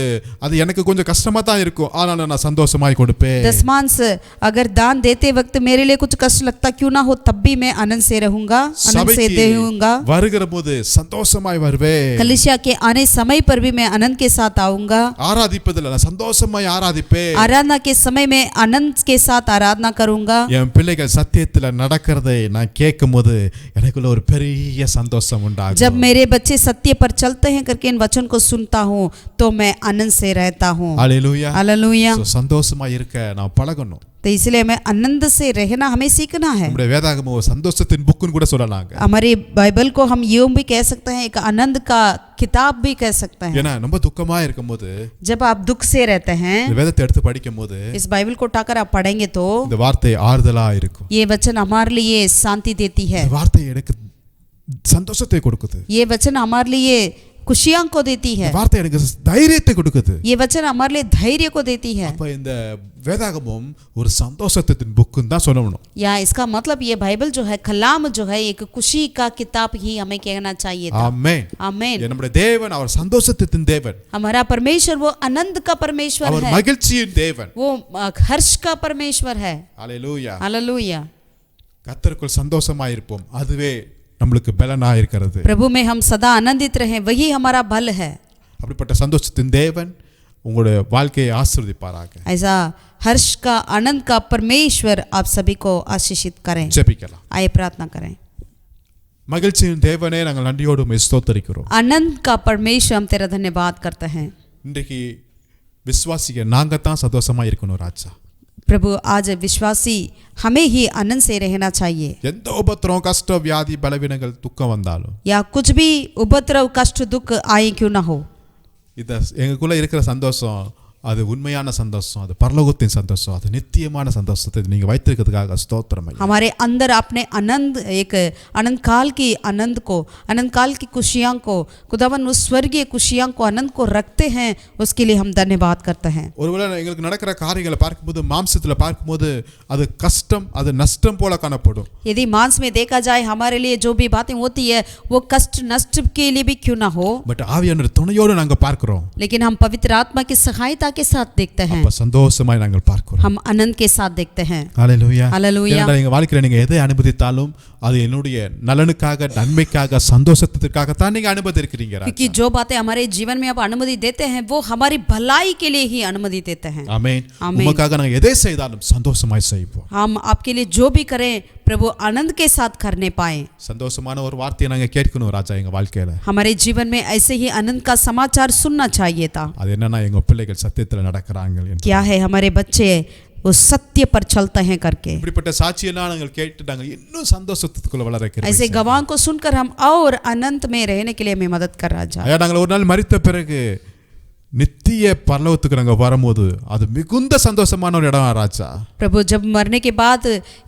அது எனக்கு கொஞ்சம் கஷ்டமா தான் இருக்கும், ஆனாலும் நான் சந்தோஷமாய் கொடுப்பேன்। दशमांश अगर दान देते वक्त मेरे लिए कुछ कष्ट लगता क्यों ना हो, तब भी मैं आनंद से रहूंगा, आनंद से देऊंगा। வருகிற போது சந்தோஷமாய் வருவேன்। कलीसिया के आने समय पर भी मैं आनंद के साथ आऊंगा। ஆராதிப்பதில் நான் சந்தோஷமாய் ஆராதிப்பேன்। आराधना के समय में आनंद के साथ आराधना करूंगा। என் பிள்ளைகள் சத்தியத்தில் நடக்கிறதை நான் கேட்கும்போது எனக்குள்ள ஒரு பெரிய சந்தோஷம் உண்டாகும்। जब मेरे बच्चे सत्य पर चलते हैं करके इन वचन को सुनता हूँ तो मैं आनंद से रहता हूँ। हालेलुया। हालेलुया। சந்தோஷமா இருக்க நான் பழகணும்। तो इसलिए हमें आनंद से रहना हमें सीखना है। நம்முடைய வேதாகமம் ஒரு சந்தோஷத்தின் புக்குன்னு கூட சொல்லலாங்க। हमारे बाइबल को हम यूं भी कह सकते हैं, एक आनंद का किताब भी कह सकते हैं। ஏன்னா ரொம்ப துக்கமா இருக்கும்போது, जब आप दुख से रहते हैं, இந்த வேதத்தை எடுத்து படிக்கும்போது इस बाइबल को उठाकर आप पढ़ेंगे तो இந்த வார்த்தை ஆறுதலா இருக்கும்। ये वचन हमारे लिए शांति देती है, இந்த வார்த்தை எனக்கு சந்தோஷத்தை கொடுக்குது। ये वचन हमारे लिए खुशियां को देती है, இந்த வார்த்தை எனக்கு தைரியத்தை கொடுக்குது। ये वचन हमारे लिए धैर्य को देती है। அப்ப இந்த வேதாகமம் ஒரு சந்தோஷத்தின் புக்குன்னு தான் சொல்லணும்। या इसका मतलब ये बाइबल जो है, कलाम जो है, एक खुशी का किताब ही हमें कहना चाहिए था। ஆமென்। आमीन। நம்முடைய தேவன் அவர் சந்தோஷத்தின் தேவன், हमारा परमेश्वर वो आनंद का परमेश्वर அவர் है, மகிழ்ச்சியின் தேவன், वो हर्ष का परमेश्वर है। ஹalleluya। हालेलुया। கர்த்தருக்குள் சந்தோஷமா இருப்போம், அதுவே நம்மளுக்கு பலனா இருக்கிறது। प्रभु में हम सदा आनंदित रहें, वही हमारा बल है। அப்படிப்பட்ட சந்தோஷத்தின் தேவன் உங்களுடைய வாழ்க்கையை ஆசீர்வதிப்பாராக। ऐसा हर्ष का आनंद का परमेश्वर आप सभी को आशीषित करें। ஜெபிக்கலாம்। आइए प्रार्थना करें। மகிழ்ச்சியின் தேவனே, நாங்கள் நன்றியோடு உம்மை ஸ்தோத்திரிக்கிறோம்। आनंद का परमेश्वर हम तेरा धन्यवाद करते हैं। இன்றைக்கு விசுவாசிக நாங்க தான் சந்தோஷமா இருக்கணும் ராஜா. प्रभु आज विश्वासी हमें ही आनंद से रहना चाहिए. எந்த உபத்திரம் கஷ்டம் வியாதி பலவீனங்கள் துக்கம் வந்தாலும் या कुछ भी उपद्रव कष्ट दुख आए क्यों ना हो, இத எங்களுக்குள்ள இருக்கிற சந்தோஷம் அது உண்மையான சந்தோஷம், அது பரலோகத்தின் சந்தோஷம், அது நித்தியமான சந்தோஷத்தை நீங்க வைத்திருக்கிறதுக்காக ஸ்தோத்திரம் ஐயா. हमारे अंदर आपने आनंद एक अनंत काल की आनंद को, अनंत काल की खुशियां को, खुदावन उस स्वर्गीय खुशियां को, आनंद को रखते हैं, उसके लिए हम धन्यवाद करते हैं. ஒருவேளை எங்களுக்கு நடக்கிற காரியங்களை பார்க்கும்போது மாம்சத்துல பார்க்கும்போது அது கஷ்டம் அது நஷ்டம் போல காணப்படும். यदि मांस में देखा जाए हमारे लिए जो भी बातें होती है वो कष्ट नष्ट के लिए भी क्यों ना हो, பட் ஆவியானவர் துணையோடு நாங்க பார்க்கிறோம். लेकिन हम पवित्र आत्मा की सहायता के साथ देखते हैं, அப்ப சந்தோஷமாய் நாங்கள் பார்க்கிறோம். हम आनंद के साथ देखते हैं. ஹalleluya. हालेलुया. ஏன்னா எங்க வாழ்க்கையில நீங்க எதை அனுமதித்தாலும் அது என்னுடைய நலனுக்காக நன்மைக்காக சந்தோஷத்திற்காக தான் நீங்க அனுமதிக்கிறீங்க ராஜா. क्योंकि जो बातें हमारे जीवन में आप अनुमति देते हैं वो हमारी भलाई के लिए ही अनुमति देते हैं. ஆமென். ஆமென். உமக்காக நாங்க எதை செய்தாலும் சந்தோஷமாய் செய்வோம். हम आपके लिए जो भी करें प्रभु आनंद के साथ करने पाए. சந்தோஷமான ஒரு வார்த்தையை நாங்க கேட்கணும் ராஜா எங்க வாழ்க்கையில. हमारे जीवन में ऐसे ही आनंद का समाचार सुनना चाहिए था. அது என்னன்னா எங்க பிள்ளைகள் சத்தியத்துல நடக்கறாங்க என்று. क्या है हमारे बच्चे वो सत्य पर चलते हैं करके. இப்படிப்பட்ட சாட்சியெல்லாம் நாங்கள் கேட்டு நாங்கள் இன்னும் சந்தோஷத்துக்குள்ள வளர ऐसे இருக்கிறோம். गवाह को सुनकर हम और आनंद में रहने के लिए हमें मदद कर राजा. ஐயா நாங்கள் ஒரு நாள் மரித்த பிறகு நித்திய பரலோகத்துக்கு நாங்கள் வரும்போது அது மிகுந்த சந்தோஷமான ஒரு இடம் ராஜா. प्रभु जब मरने के बाद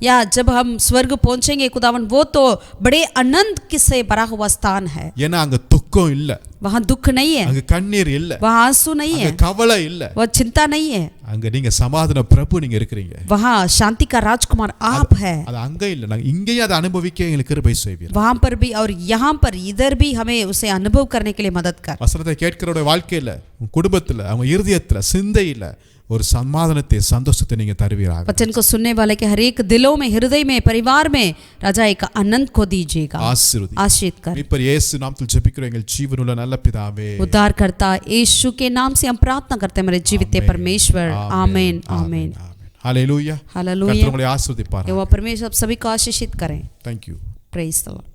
या जब हम स्वर्ग पहुंचेंगे खुदावन वो तो बड़े आनंद से भरा हुआ स्थान है. ஏன்னா அங்க துக்கம் இல்ல, वहाँ दुख नहीं है, அங்க கண்ணீர் இல்ல, वहाँ आंसू नहीं அங்க है, கவலை இல்ல, वह चिंता नहीं है. அங்க நீங்க சமாதான பிரபு நீங்க இருக்கிறீங்க. वहाँ शांति का राजकुमार आप है. அது அங்க இல்ல, நாங்க இங்கேயே அதை அனுபவிக்க எங்களுக்கு கிருபை செய்வீர். वहाँ पर भी और यहाँ पर इधर भी हमें उसे अनुभव करने के लिए मदद कर. வசனத்தை கேட்கிறவருடைய வாழ்க்கையில உங்க குடும்பத்துல அவங்க இருதயத்துல சிந்தையில ஒரு சமாதானத்தை சந்தோஷத்தை நீங்க தருவீராக. वचन को सुनने वाले के हर एक दिलों में हृदय में परिवार में राजा एक आनंद को दीजिएगा. ஆசீர்வதி. आशीष कर. மீட்பர் இயேசு நாமத்தில் ஜெபிக்கிறோம் எங்கள் ஜீவனுள்ள நல்ல பிதாவே. उद्धारकर्ता यीशु के नाम से हम प्रार्थना करते हैं हमारे जीवित परमेश्वर. आमीन आमीन. हालेलुया. हालेलुया. கர்த்தர் உங்களை ஆசீர்வதிப்பார். यहोवा परमेश्वर आप सभी को आशीषित करें. Thank you. Praise the Lord.